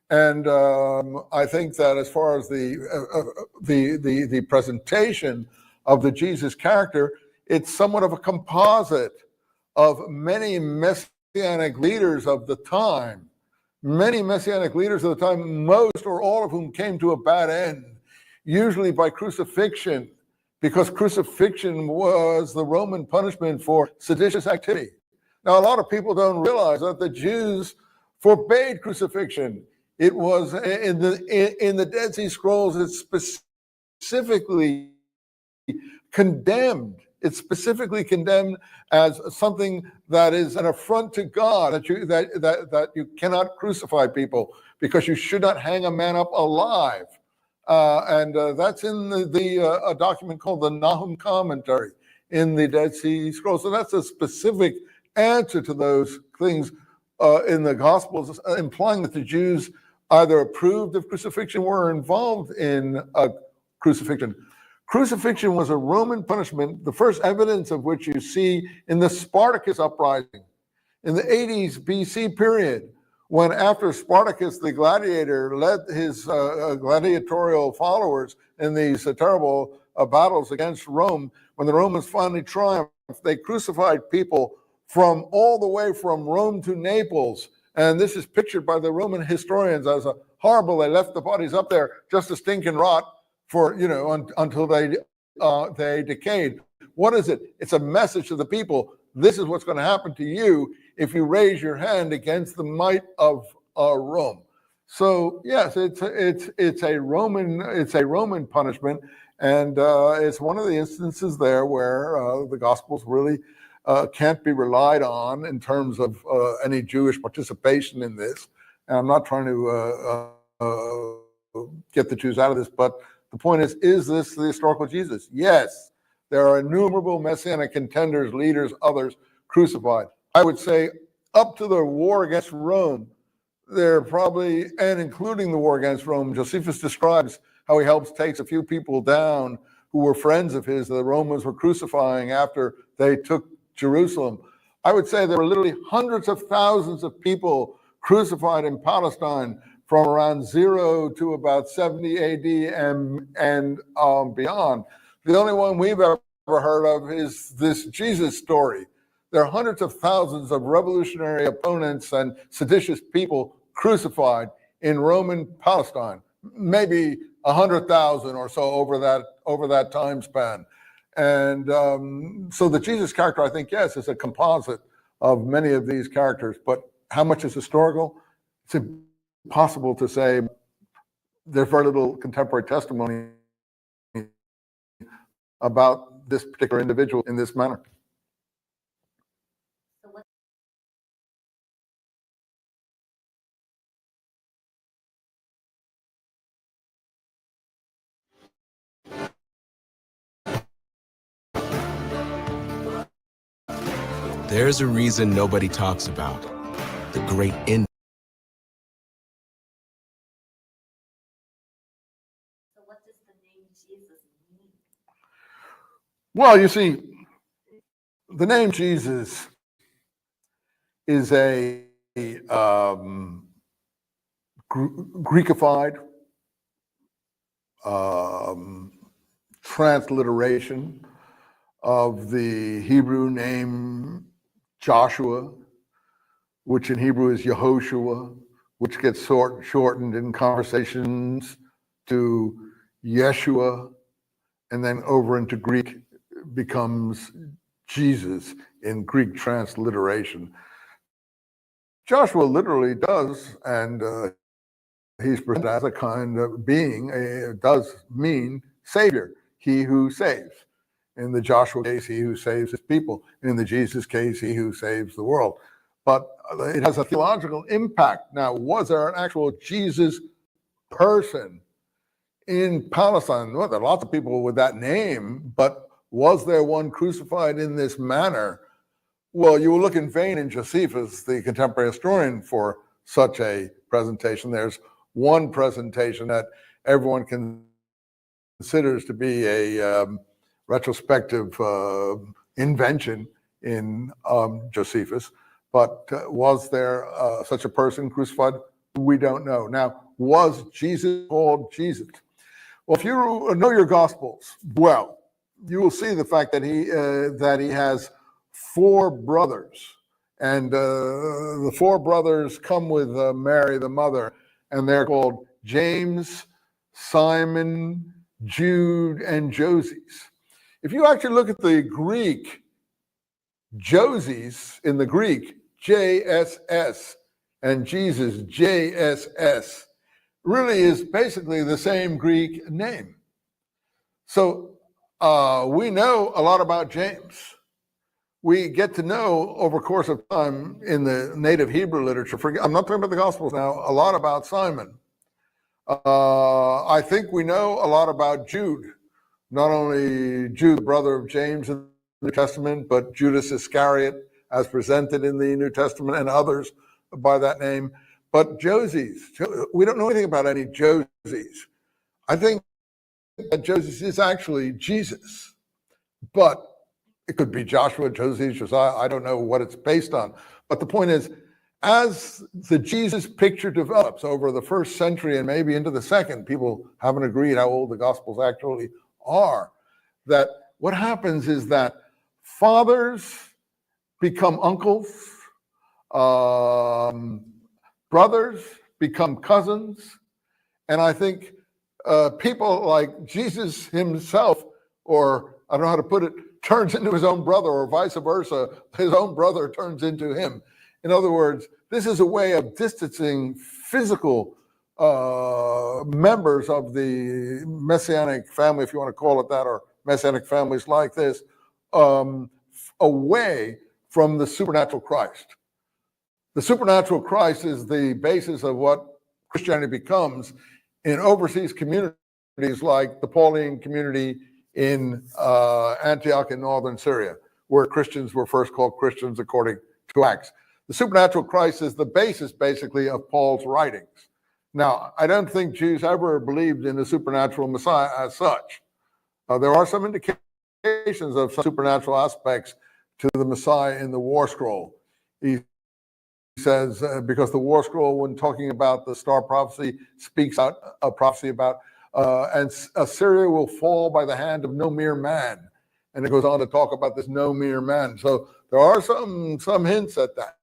and I think that as far as the presentation of the Jesus character, it's somewhat of a composite of many messianic leaders of the time. Many messianic leaders of the time, most or all of whom came to a bad end, usually by crucifixion, because crucifixion was the Roman punishment for seditious activity. Now, a lot of people don't realize that the Jews forbade crucifixion. It was in the Dead Sea Scrolls, it's specifically condemned. It's specifically condemned as something that is an affront to God, that you cannot crucify people, because you should not hang a man up alive. And that's in a document called the Nahum Commentary in the Dead Sea Scrolls. So that's a specific answer to those things in the Gospels, implying that the Jews either approved of crucifixion or were involved in crucifixion. Crucifixion was a Roman punishment, the first evidence of which you see in the Spartacus uprising in the 80s BC period, when after Spartacus the gladiator led his gladiatorial followers in these terrible battles against Rome. When the Romans finally triumphed, they crucified people from all the way from Rome to Naples. And this is pictured by the Roman historians as a horrible. They left the bodies up there just to stink and rot for, until they decayed. What is it? It's a message to the people. This is what's going to happen to you if you raise your hand against the might of Rome. So yes, it's a Roman punishment, and it's one of the instances there where the Gospels really can't be relied on in terms of any Jewish participation in this. And I'm not trying to get the Jews out of this, but the point is this the historical Jesus? Yes. There are innumerable messianic contenders, leaders, others crucified. I would say up to the war against Rome, there probably, and including the war against Rome, Josephus describes how he takes a few people down who were friends of his that the Romans were crucifying after they took Jerusalem. I would say there were literally hundreds of thousands of people crucified in Palestine from around 0 to about 70 AD and beyond. The only one we've ever heard of is this Jesus story. There are hundreds of thousands of revolutionary opponents and seditious people crucified in Roman Palestine, maybe 100,000 or so over that time span. And so the Jesus character, I think, yes, is a composite of many of these characters, but how much is historical? It's impossible to say. There's very little contemporary testimony about this particular individual in this manner. There's a reason nobody talks about the great in. So what does the name Jesus mean? Well, you see, the name Jesus is a Greekified transliteration of the Hebrew name Joshua, which in Hebrew is Yehoshua, which gets shortened in conversations to Yeshua, and then over into Greek becomes Jesus in Greek transliteration. Joshua literally does, and he's presented as a kind of being, does mean savior, he who saves. In the Joshua case, he who saves his people. In the Jesus case, he who saves the world. But it has a theological impact. Now, was there an actual Jesus person in Palestine? Well, there are lots of people with that name, but was there one crucified in this manner? Well, you will look in vain in Josephus, the contemporary historian, for such a presentation. There's one presentation that everyone considers to be a retrospective invention in Josephus. But was there such a person crucified? We don't know. Now, was Jesus called Jesus? Well, if you know your Gospels well, you will see the fact that he has 4 brothers, and the 4 brothers come with Mary, the mother, and they're called James, Simon, Jude, and Joses. If you actually look at the Greek, Joses in the Greek, JSS, and Jesus, JSS, really is basically the same Greek name. So we know a lot about James. We get to know over the course of time in the native Hebrew literature, I'm not talking about the Gospels now, a lot about Simon. I think we know a lot about Jude, not only Jude, the brother of James in the New Testament, but Judas Iscariot as presented in the New Testament and others by that name. But Joses, we don't know anything about any Joses. I think that Joses is actually Jesus, but it could be Joshua, Joses, Josiah. I don't know what it's based on. But the point is, as the Jesus picture develops over the first century and maybe into the second, people haven't agreed how old the Gospels actually are, that what happens is that fathers become uncles, brothers become cousins, and I think people like Jesus himself, or I don't know how to put it, turns into his own brother, or vice versa, his own brother turns into him. In other words, this is a way of distancing physical members of the Messianic family, if you want to call it that, or Messianic families like this, away from the supernatural Christ. The supernatural Christ is the basis of what Christianity becomes in overseas communities like the Pauline community in Antioch in northern Syria, where Christians were first called Christians according to Acts. The supernatural Christ is the basis, basically, of Paul's writings. Now, I don't think Jews ever believed in the supernatural Messiah as such. There are some indications of some supernatural aspects to the Messiah in the War Scroll. He says, because the War Scroll, when talking about the star prophecy, speaks out a prophecy about, and Assyria will fall by the hand of no mere man. And it goes on to talk about this no mere man. So there are some hints at that.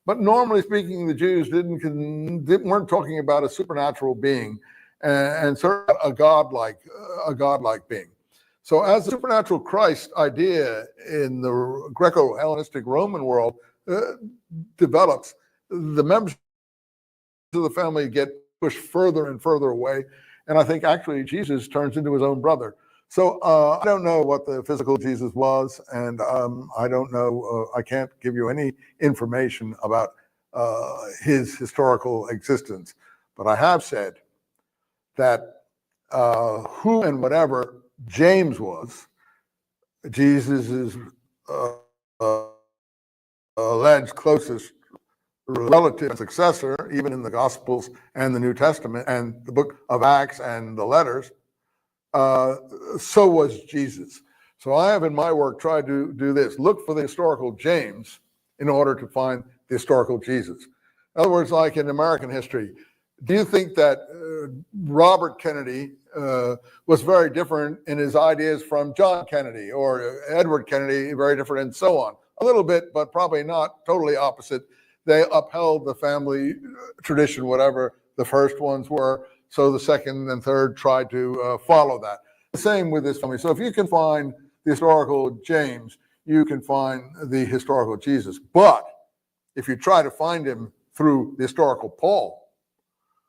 But normally speaking, the Jews weren't talking about a supernatural being, and certainly a godlike being. So as the supernatural Christ idea in the Greco-Hellenistic Roman world develops, the members of the family get pushed further and further away. And I think actually Jesus turns into his own brother. So I don't know what the physical Jesus was, and I don't know, I can't give you any information about his historical existence. But I have said that who and whatever James was, Jesus' alleged closest relative and successor, even in the Gospels and the New Testament and the book of Acts and the letters, so was Jesus. So I have in my work tried to do this, look for the historical James in order to find the historical Jesus. In other words, like in American history, do you think that Robert Kennedy was very different in his ideas from John Kennedy, or Edward Kennedy, very different, and so on? A little bit, but probably not totally opposite. They upheld the family tradition, whatever the first ones were, so the second and third tried to follow that. The same with this family. So if you can find the historical James, you can find the historical Jesus. But if you try to find him through the historical Paul,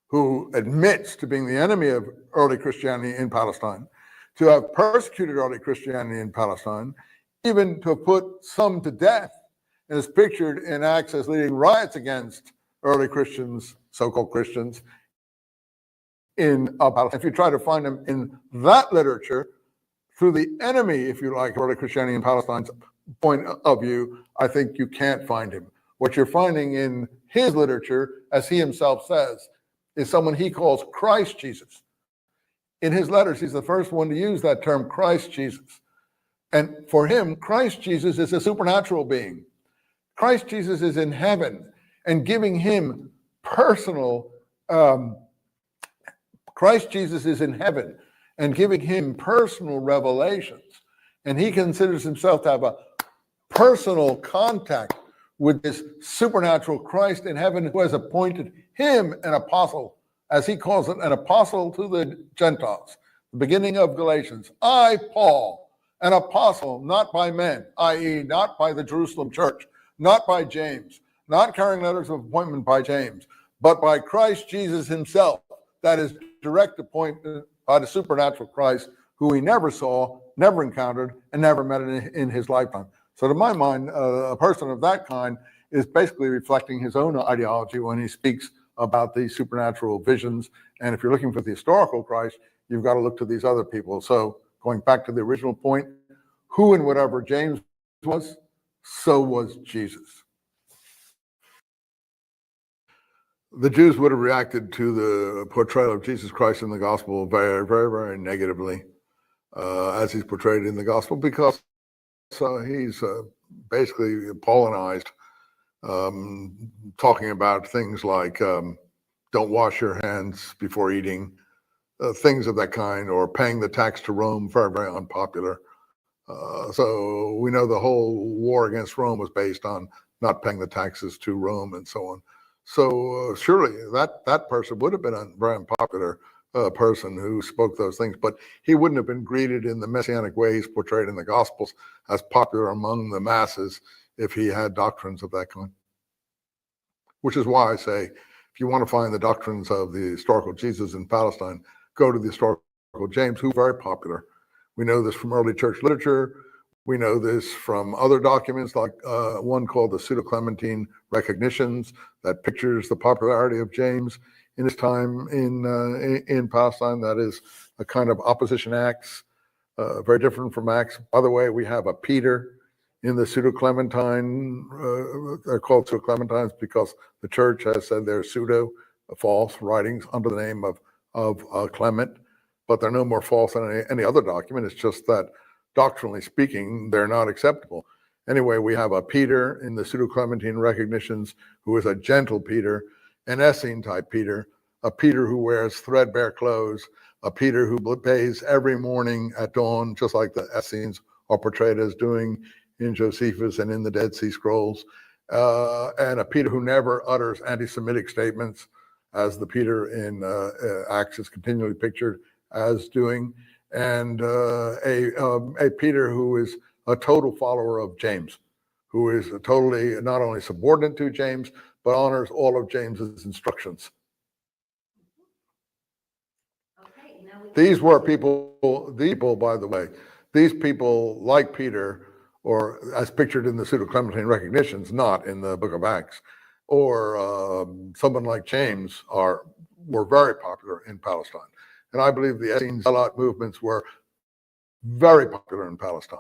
who admits to being the enemy of early Christianity in Palestine, to have persecuted early Christianity in Palestine, even to have put some to death, and is pictured in Acts as leading riots against early Christians, so-called Christians, in Palestine. If you try to find him in that literature, through the enemy, if you like, early Christianity in Palestine's point of view, I think you can't find him. What you're finding in his literature, as he himself says, is someone he calls Christ Jesus. In his letters, he's the first one to use that term, Christ Jesus. And for him, Christ Jesus is a supernatural being. Christ Jesus is in heaven, and giving him personal, Christ Jesus is in heaven and giving him personal revelations. And he considers himself to have a personal contact with this supernatural Christ in heaven, who has appointed him an apostle, as he calls it, an apostle to the Gentiles. The beginning of Galatians. I, Paul, an apostle, not by men, i.e., not by the Jerusalem church, not by James, not carrying letters of appointment by James, but by Christ Jesus himself. That is direct appointment by the supernatural Christ, who he never saw, never encountered, and never met in his lifetime. So to my mind, a person of that kind is basically reflecting his own ideology when he speaks about these supernatural visions. And if you're looking for the historical Christ, you've got to look to these other people. So going back to the original point, who and whatever James was, so was Jesus. The Jews would have reacted to the portrayal of Jesus Christ in the gospel very, very, very negatively, as he's portrayed in the gospel, because he's basically Paulinized, talking about things like don't wash your hands before eating, things of that kind, or paying the tax to Rome, very, very unpopular. So we know the whole war against Rome was based on not paying the taxes to Rome and so on. So surely that person would have been a very unpopular person who spoke those things, but he wouldn't have been greeted in the messianic ways portrayed in the Gospels as popular among the masses if he had doctrines of that kind. Which is why I say, if you want to find the doctrines of the historical Jesus in Palestine, go to the historical James, who's very popular. We know this from early church literature. We know this from other documents, like one called the Pseudo-Clementine Recognitions, that pictures the popularity of James in his time in Palestine. That is a kind of opposition Acts, very different from Acts. By the way, we have a Peter in the Pseudo-Clementine. They're called Pseudo-Clementines because the church has said they're pseudo, false writings under the name of Clement, but they're no more false than any other document. It's just that doctrinally speaking, they're not acceptable. Anyway, we have a Peter in the Pseudo-Clementine Recognitions, who is a gentle Peter, an Essene type Peter, a Peter who wears threadbare clothes, a Peter who bathes every morning at dawn, just like the Essenes are portrayed as doing in Josephus and in the Dead Sea Scrolls, and a Peter who never utters anti-Semitic statements, as the Peter in Acts is continually pictured as doing, and a Peter who is a total follower of James, who is totally not only subordinate to James, but honors all of James's instructions. Okay, now These were people, by the way, these people like Peter, or as pictured in the Pseudo-Clementine Recognitions, not in the book of Acts, or someone like James were very popular in Palestine. And I believe the Essene Zealot movements were very popular in Palestine.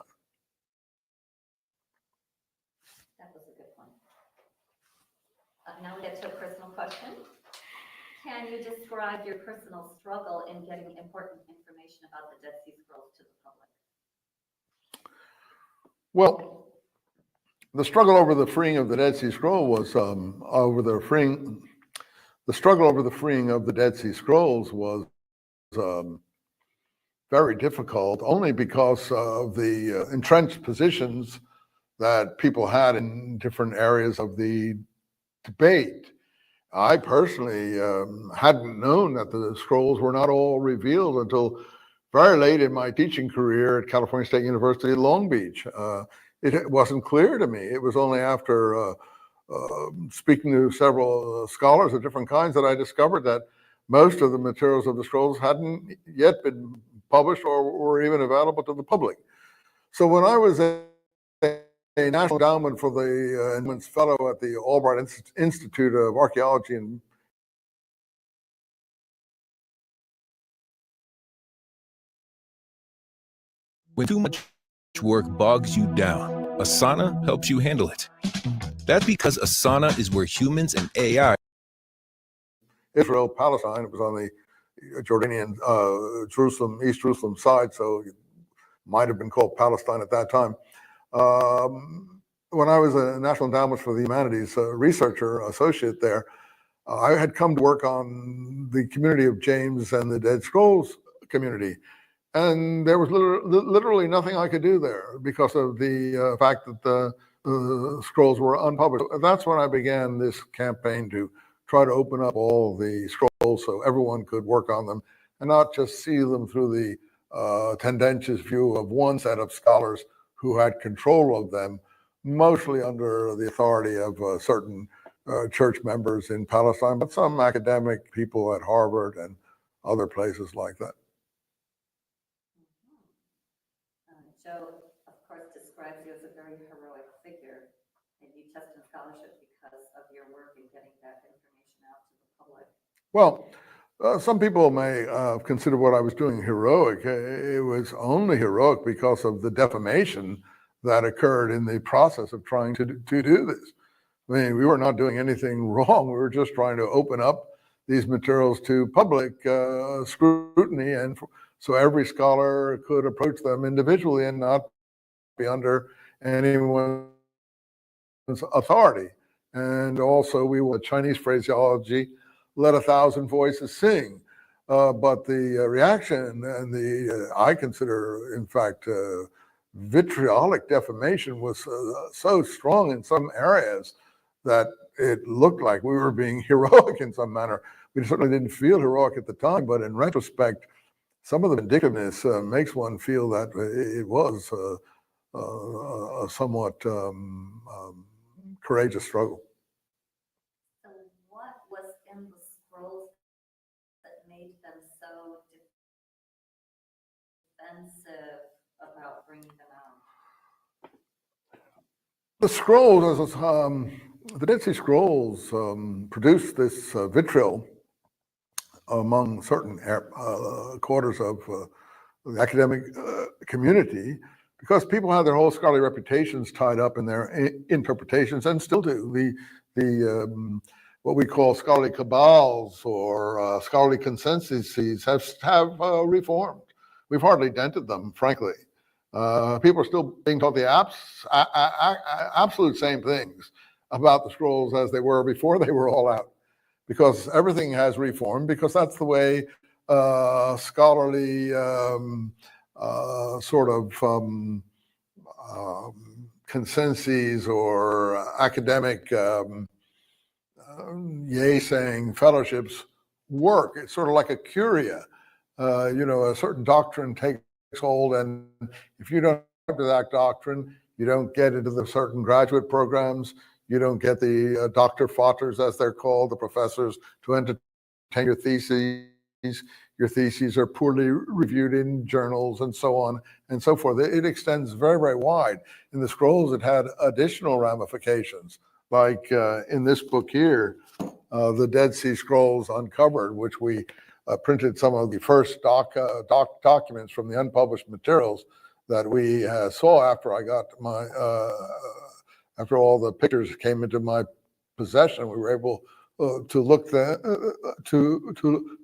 that was a good one. Now we get to a personal question. Can you describe your personal struggle in getting important information about the Dead Sea Scrolls to the public? Well, the struggle over the freeing of the Dead Sea Scroll was the struggle over the freeing of the Dead Sea Scrolls was very difficult, only because of the entrenched positions that people had in different areas of the debate. I personally hadn't known that the scrolls were not all revealed until very late in my teaching career at California State University in Long Beach. It wasn't clear to me. It was only after speaking to several scholars of different kinds that I discovered that most of the materials of the scrolls hadn't yet been published or were even available to the public. So when I was a National Endowment for the Endowments Fellow at the Albright Institute of Archaeology and When too much work bogs you down, Asana helps you handle it. That's because Asana is where humans and AI. Israel, Palestine, it was on the Jordanian, Jerusalem, East Jerusalem side, so it might have been called Palestine at that time. When I was a National Endowment for the Humanities researcher, associate there, I had come to work on the community of James and the Dead Scrolls community. And there was literally nothing I could do there because of the fact that the scrolls were unpublished. That's when I began this campaign to try to open up all the scrolls so everyone could work on them and not just see them through the tendentious view of one set of scholars who had control of them, mostly under the authority of certain church members in Palestine, but some academic people at Harvard and other places like that. Joe, of course, describes you as a very heroic figure, and you test in scholarship because of your work in getting that information out to the public. Well, some people may consider what I was doing heroic. It was only heroic because of the defamation that occurred in the process of trying to do this. I mean, we were not doing anything wrong. We were just trying to open up these materials to public scrutiny, and so every scholar could approach them individually and not be under anyone's authority. And also, we will, Chinese phraseology, let 1,000 voices sing. But the reaction and the, I consider, in fact, vitriolic defamation was so strong in some areas that it looked like we were being heroic in some manner. We certainly didn't feel heroic at the time, but in retrospect, some of the vindictiveness makes one feel that it was a somewhat courageous struggle. So what was in the scrolls that made them so defensive about bringing them out? The scrolls, the Dead Sea Scrolls produced this vitriol among certain quarters of the academic community because people had their whole scholarly reputations tied up in their interpretations and still do. The what we call scholarly cabals or scholarly consensuses have reformed. We've hardly dented them, frankly. People are still being taught the absolute same things about the scrolls as they were before they were all out, because everything has reformed, because that's the way scholarly sort of consensus or academic yay-saying fellowships work. It's sort of like a curia. A certain doctrine takes hold, and if you don't go to that doctrine, you don't get into the certain graduate programs. You don't get the Dr. Fotters, as they're called, the professors, to entertain your theses. Your theses are poorly reviewed in journals and so on and so forth. It extends very, very wide. In the scrolls, it had additional ramifications, like in this book here, the Dead Sea Scrolls Uncovered, which we printed some of the first documents from the unpublished materials that we saw after I got my after all the pictures came into my possession. We were able to look to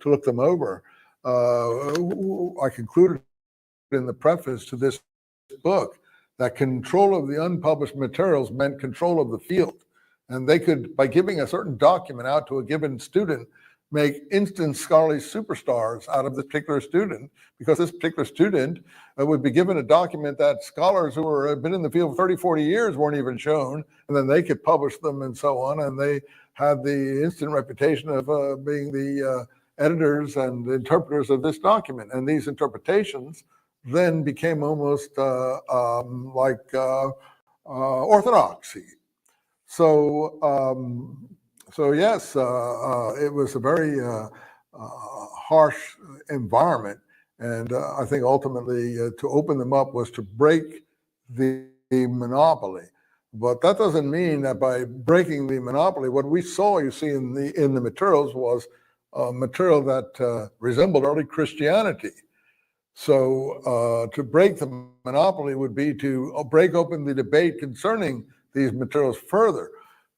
look them over. I concluded in the preface to this book that control of the unpublished materials meant control of the field, and they could, by giving a certain document out to a given student, make instant scholarly superstars out of this particular student, because this particular student would be given a document that scholars who had been in the field for 30, 40 years weren't even shown, and then they could publish them and so on, and they had the instant reputation of being the editors and interpreters of this document. And these interpretations then became almost like orthodoxy. So yes, it was a very harsh environment, and I think ultimately to open them up was to break the monopoly. But that doesn't mean that by breaking the monopoly, what we saw, you see, in the materials was material that resembled early Christianity. So to break the monopoly would be to break open the debate concerning these materials further.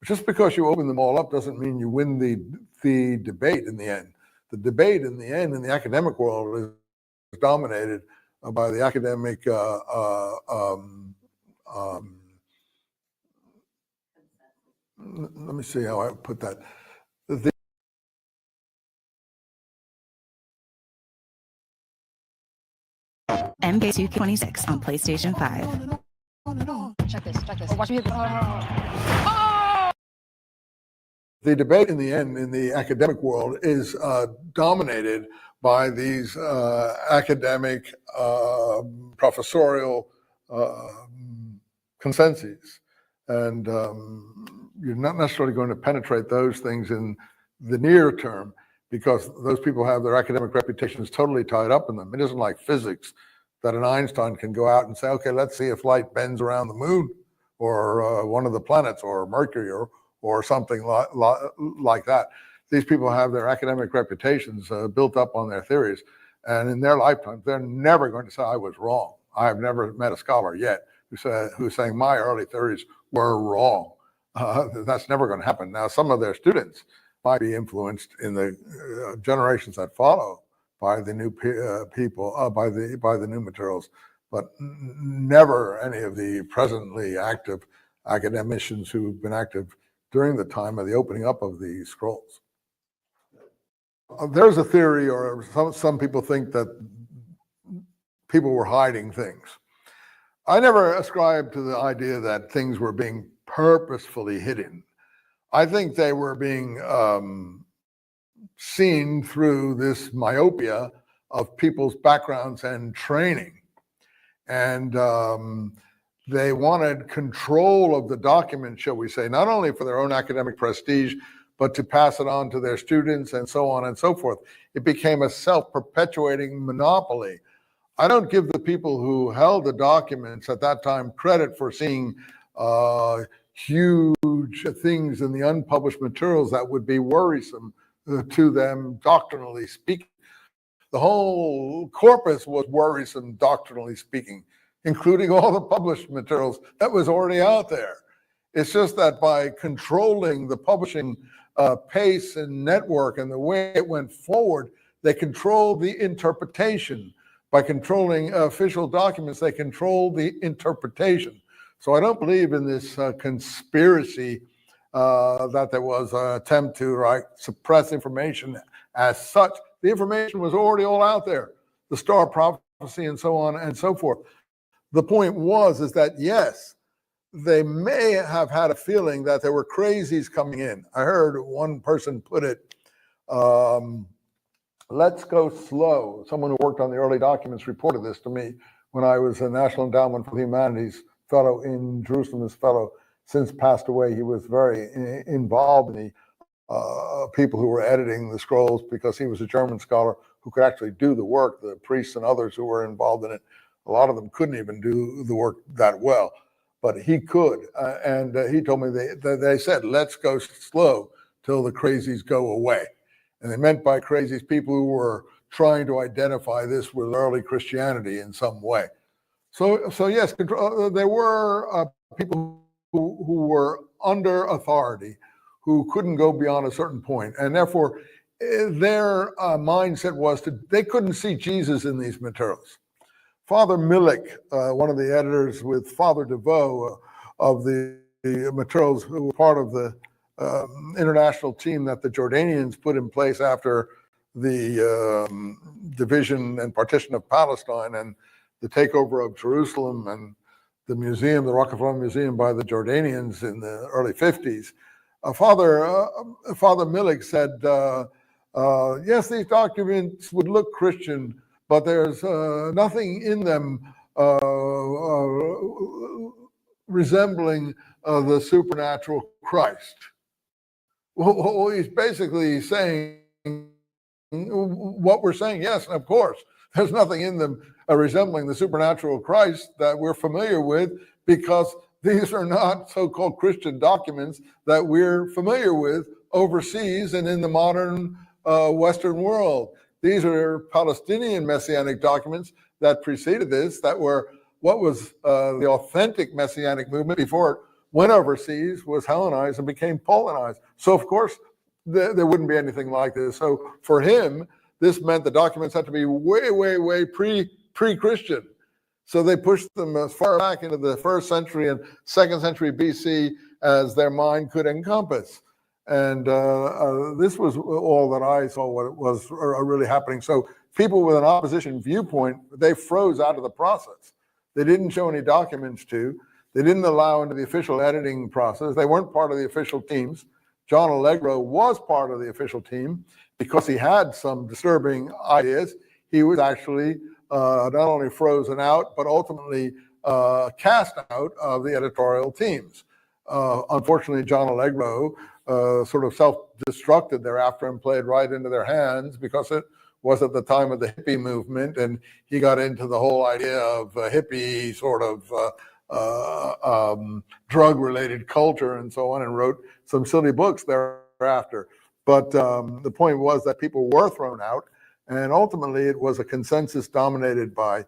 Just because you open them all up doesn't mean you win the debate in the end. The debate in the end in the academic world is dominated by the academic let me see how I put that. MK226 on PlayStation 5. Check this. Oh, watch me hit. The debate in the end in the academic world is dominated by these academic professorial consensus. And you're not necessarily going to penetrate those things in the near term, because those people have their academic reputations totally tied up in them. It isn't like physics that an Einstein can go out and say, okay, let's see if light bends around the moon or one of the planets or Mercury or something like that. These people have their academic reputations built up on their theories. And in their lifetime, they're never going to say, I was wrong. I have never met a scholar yet who's saying my early theories were wrong. That's never going to happen. Now, some of their students might be influenced in the generations that follow by the new people, by the new materials, but never any of the presently active academicians who've been active during the time of the opening up of the scrolls. There's a theory, or some people think that people were hiding things. I never ascribed to the idea that things were being purposefully hidden. I think they were being seen through this myopia of people's backgrounds and training. And they wanted control of the document, shall we say, not only for their own academic prestige, but to pass it on to their students and so on and so forth. It became a self-perpetuating monopoly. I don't give the people who held the documents at that time credit for seeing huge things in the unpublished materials that would be worrisome to them doctrinally speaking. The whole corpus was worrisome doctrinally speaking, including all the published materials that was already out there. It's just that by controlling the publishing pace and network and the way it went forward, they controlled the interpretation. By controlling official documents, they controlled the interpretation. So I don't believe in this conspiracy that there was an attempt to suppress information as such. The information was already all out there, the star prophecy and so on and so forth. The point is that yes, they may have had a feeling that there were crazies coming in. I heard one person put it, let's go slow. Someone who worked on the early documents reported this to me when I was a National Endowment for the Humanities fellow in Jerusalem. This fellow since passed away. He was very involved in the people who were editing the scrolls, because he was a German scholar who could actually do the work. The priests and others who were involved in it, a lot of them couldn't even do the work that well, but he could. And he told me they said, let's go slow till the crazies go away. And they meant by crazies people who were trying to identify this with early Christianity in some way. So yes, there were people who were under authority, who couldn't go beyond a certain point. And therefore, their mindset was they couldn't see Jesus in these materials. Father Milik, one of the editors with Father DeVoe of the materials, who were part of the international team that the Jordanians put in place after the division and partition of Palestine and the takeover of Jerusalem and the museum, the Rockefeller Museum, by the Jordanians in the early 50s. Father Milik said, yes, these documents would look Christian, but there's nothing in them resembling the supernatural Christ. Well, he's basically saying what we're saying. Yes, of course, there's nothing in them resembling the supernatural Christ that we're familiar with, because these are not so-called Christian documents that we're familiar with overseas and in the modern Western world. These are Palestinian messianic documents that preceded this, that were what was the authentic messianic movement before it went overseas, was Hellenized and became Polonized. So of course, there wouldn't be anything like this. So for him, this meant the documents had to be way, way, way pre-Christian. So they pushed them as far back into the 1st century and 2nd century BC as their mind could encompass. And this was all that I saw what was really happening. So people with an opposition viewpoint, they froze out of the process. They didn't show any documents to. They didn't allow into the official editing process. They weren't part of the official teams. John Allegro was part of the official team because he had some disturbing ideas. He was actually not only frozen out, but ultimately cast out of the editorial teams. Unfortunately, John Allegro sort of self-destructed thereafter and played right into their hands, because it was at the time of the hippie movement, and he got into the whole idea of hippie sort of drug-related culture and so on, and wrote some silly books thereafter. But the point was that people were thrown out, and ultimately it was a consensus dominated by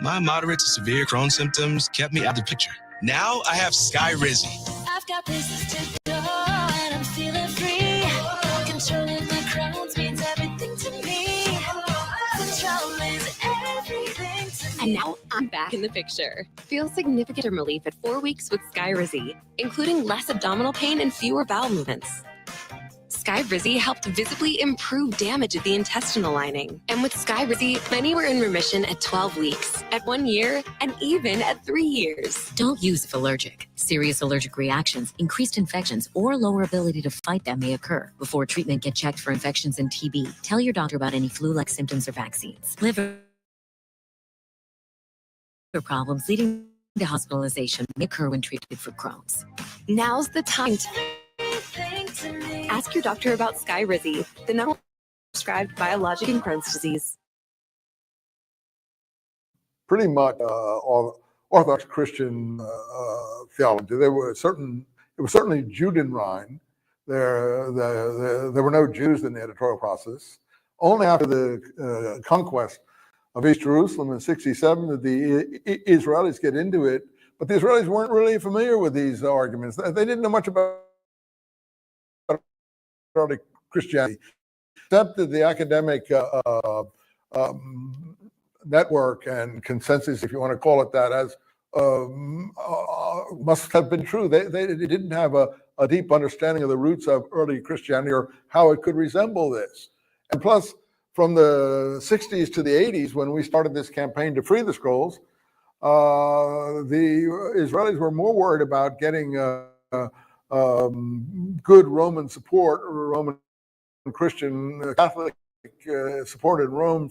My moderate to severe Crohn's symptoms kept me out of the picture. Now I have Skyrizi. I've got places to go and I'm feeling free. Controlling my Crohn's means everything to me. Control is everything to me. And now I'm back in the picture. Feel significant relief at 4 weeks with Skyrizi, including less abdominal pain and fewer bowel movements. Skyrizi helped visibly improve damage of the intestinal lining. And with Skyrizi, many were in remission at 12 weeks, at 1 year, and even at 3 years. Don't use if allergic. Serious allergic reactions, increased infections, or lower ability to fight them may occur. Before treatment, get checked for infections and TB. Tell your doctor about any flu-like symptoms or vaccines. Liver problems leading to hospitalization may occur when treated for Crohn's. Now's the time to ask your doctor about Skyrizi, the number one prescribed biologic in Crohn's disease. pretty much Orthodox Christian theology. It was certainly Judenrein. There were no Jews in the editorial process. Only after the conquest of East Jerusalem in 67 did the Israelis get into it. But the Israelis weren't really familiar with these arguments. They didn't know much about early Christianity, except that the academic network and consensus, if you want to call it that, as must have been true. They didn't have a deep understanding of the roots of early Christianity or how it could resemble this. And plus, from the 60s to the 80s, when we started this campaign to free the scrolls, the Israelis were more worried about getting good Roman support, or Roman Christian Catholic support in Rome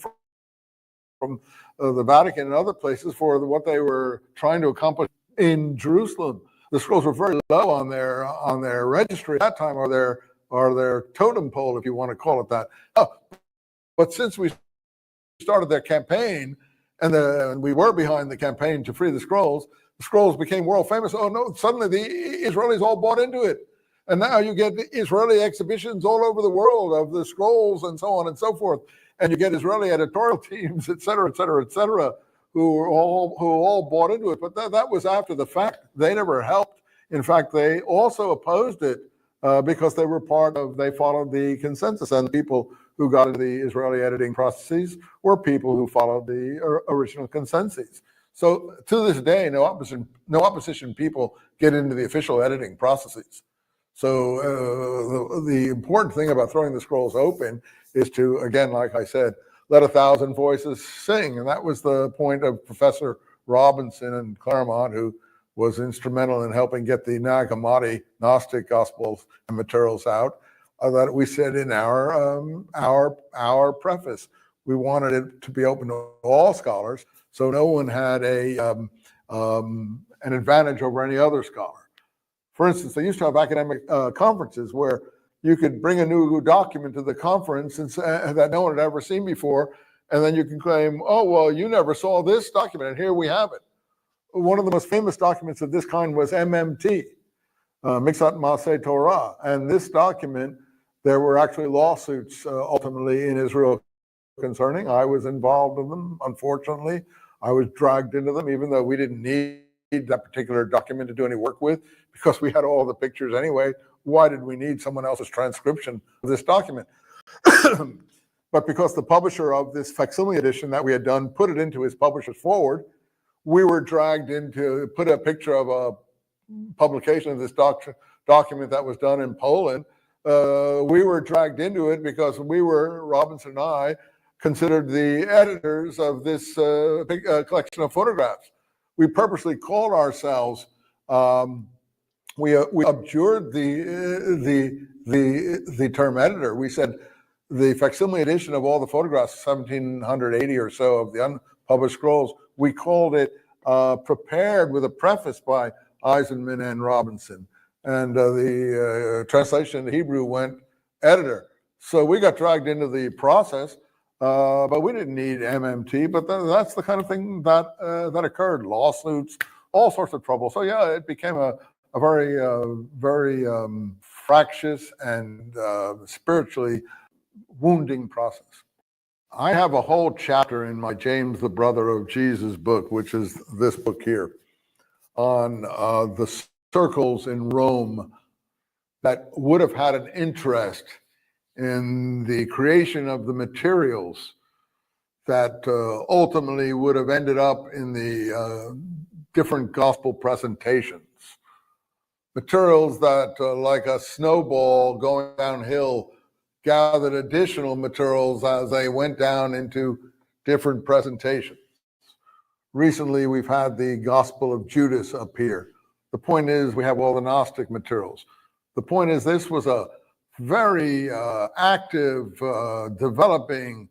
from the Vatican and other places for what they were trying to accomplish in Jerusalem. The scrolls were very low on their registry at that time, or or their totem pole, if you want to call it that. Oh, but since we started their campaign, and we were behind the campaign to free the scrolls became world famous. Oh no, suddenly the Israelis all bought into it. And now you get Israeli exhibitions all over the world of the scrolls and so on and so forth. And you get Israeli editorial teams, et cetera, who all bought into it. But that was after the fact. They never helped. In fact, they also opposed it because they followed the consensus. And the people who got into the Israeli editing processes were people who followed the original consensus. So to this day, no opposition people get into the official editing processes. So the important thing about throwing the scrolls open is to, again, like I said, let 1,000 voices sing. And that was the point of Professor Robinson in Claremont, who was instrumental in helping get the Nag Hammadi Gnostic Gospels and materials out, that we said in our preface. We wanted it to be open to all scholars, so no one had an advantage over any other scholar. For instance, they used to have academic conferences where you could bring a new document to the conference that no one had ever seen before, and then you can claim, oh, well, you never saw this document, and here we have it. One of the most famous documents of this kind was MMT, Mixat Maseh Torah, and this document, there were actually lawsuits ultimately in Israel concerning. I was involved in them, unfortunately. I was dragged into them, even though we didn't need that particular document to do any work with, because we had all the pictures anyway. Why did we need someone else's transcription of this document? But because the publisher of this facsimile edition that we had done put it into his publisher's forward, we were dragged into put a picture of a publication of this document that was done in Poland. We were dragged into it because Robinson and I, considered the editors of this collection of photographs. We purposely called ourselves, we abjured the term editor. We said the facsimile edition of all the photographs, 1,780 or so of the unpublished scrolls, we called it prepared with a preface by Eisenman and Robinson. And the translation into Hebrew went editor. So we got dragged into the process, but we didn't need MMT. But that's the kind of thing that occurred: lawsuits, all sorts of trouble. So yeah, it became a very fractious and spiritually wounding process. I have a whole chapter in my James the Brother of Jesus book, which is this book here, on the circles in Rome that would have had an interest in the creation of the materials that ultimately would have ended up in the different gospel presentations. Materials that, like a snowball going downhill, gathered additional materials as they went down into different presentations. Recently, we've had the Gospel of Judas appear. The point is, we have all the Gnostic materials. The point is, this was a very active, developing,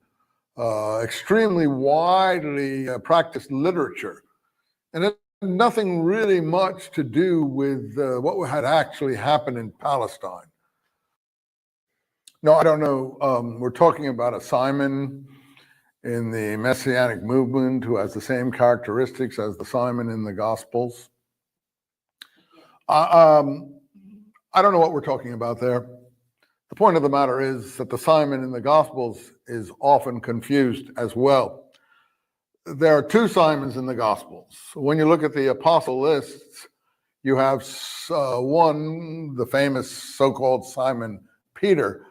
extremely widely practiced literature. And it had nothing really much to do with what had actually happened in Palestine. No, I don't know. We're talking about a Simon in the Messianic movement who has the same characteristics as the Simon in the Gospels. I don't know what we're talking about there. The point of the matter is that the Simon in the Gospels is often confused as well. There are two Simons in the Gospels. When you look at the apostle lists, you have one, the famous so-called Simon Peter,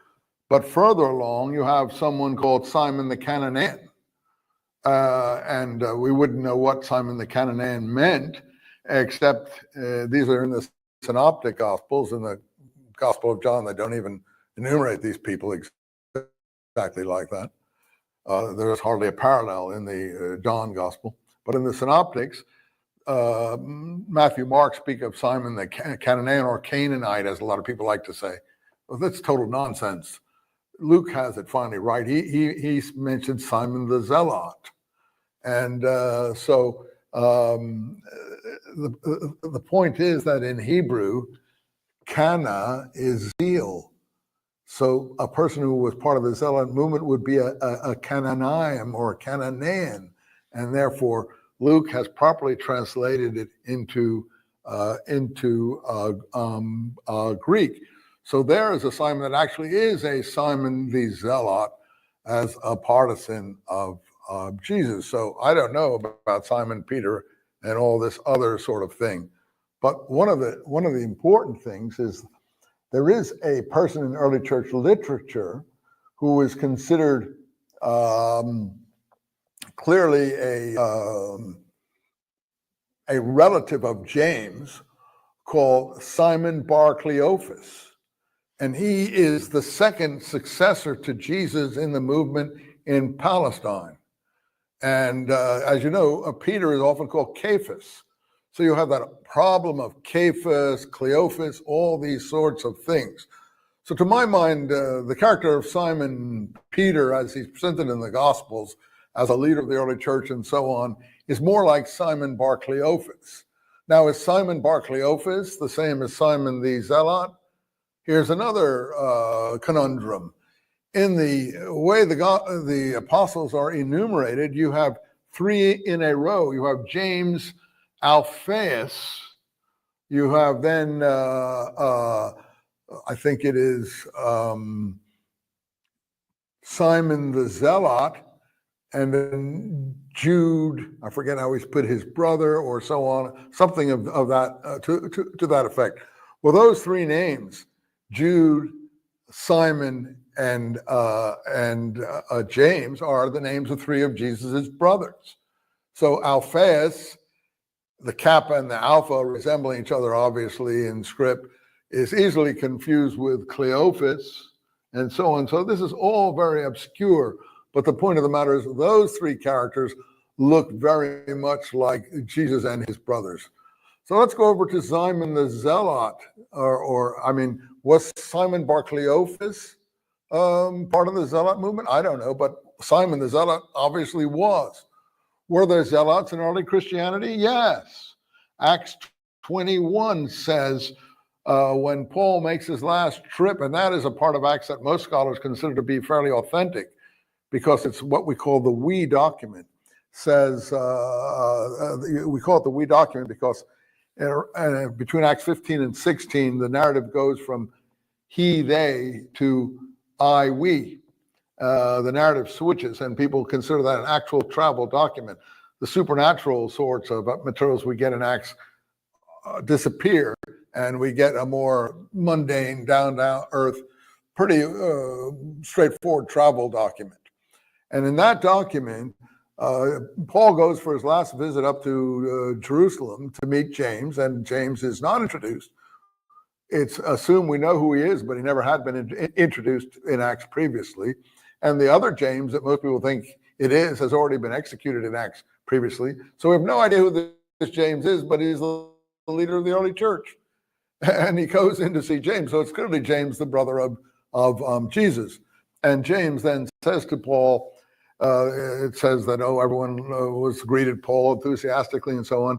but further along you have someone called Simon the Cananean. And we wouldn't know what Simon the Cananean meant, except these are in the Synoptic Gospels. In the Gospel of John, they don't even enumerate these people exactly like that. There's hardly a parallel in the John Gospel. But in the Synoptics, Matthew, Mark speak of Simon the Cananean or Canaanite, as a lot of people like to say. Well, that's total nonsense. Luke has it finally right. He mentioned Simon the Zealot. And so the point is that in Hebrew, Cana is zeal. So a person who was part of the Zealot movement would be a Canaanite or a Canaan, and therefore Luke has properly translated it into Greek. So there is a Simon that actually is a Simon the Zealot as a partisan of Jesus. So I don't know about Simon Peter and all this other sort of thing. But one of the important things is there is a person in early church literature who is considered clearly a relative of James called Simon Bar Cleophas. And he is the second successor to Jesus in the movement in Palestine. And as you know, Peter is often called Cephas. So you have that problem of Cephas, Cleophas, all these sorts of things. So to my mind, the character of Simon Peter, as he's presented in the Gospels as a leader of the early church and so on, is more like Simon Bar Cleophas. Now, is Simon Bar Cleophas the same as Simon the Zealot? Here's another conundrum. In the way the apostles are enumerated, you have three in a row. You have James, Alphaeus. You have then, I think it is Simon the Zealot, and then Jude, I forget how he's put his brother or so on, something of that, to that effect. Well, those three names, Jude, Simon, and James, are the names of three of Jesus's brothers. So Alphaeus, the Kappa and the Alpha resembling each other, obviously, in script, is easily confused with Cleophas, and so on. So this is all very obscure. But the point of the matter is those three characters look very much like Jesus and his brothers. So let's go over to Simon the Zealot, was Simon Bar Cleophas part of the Zealot movement? I don't know, but Simon the Zealot obviously was. Were there Zealots in early Christianity? Yes. Acts 21 says when Paul makes his last trip, and that is a part of Acts that most scholars consider to be fairly authentic, because it's what we call the we document. Says we call it the we document because between Acts 15 and 16, the narrative goes from he, they to I, we. The narrative switches, and people consider that an actual travel document. The supernatural sorts of materials we get in Acts disappear, and we get a more mundane, down-to-earth, pretty straightforward travel document. And in that document, Paul goes for his last visit up to Jerusalem to meet James, and James is not introduced. It's assumed we know who he is, but he never had been introduced in Acts previously. And the other James that most people think it is has already been executed in Acts previously. So we have no idea who this James is, but he's the leader of the early church. And he goes in to see James. So it's clearly James, the brother of Jesus. And James then says to Paul, it says that, everyone was greeted Paul enthusiastically and so on.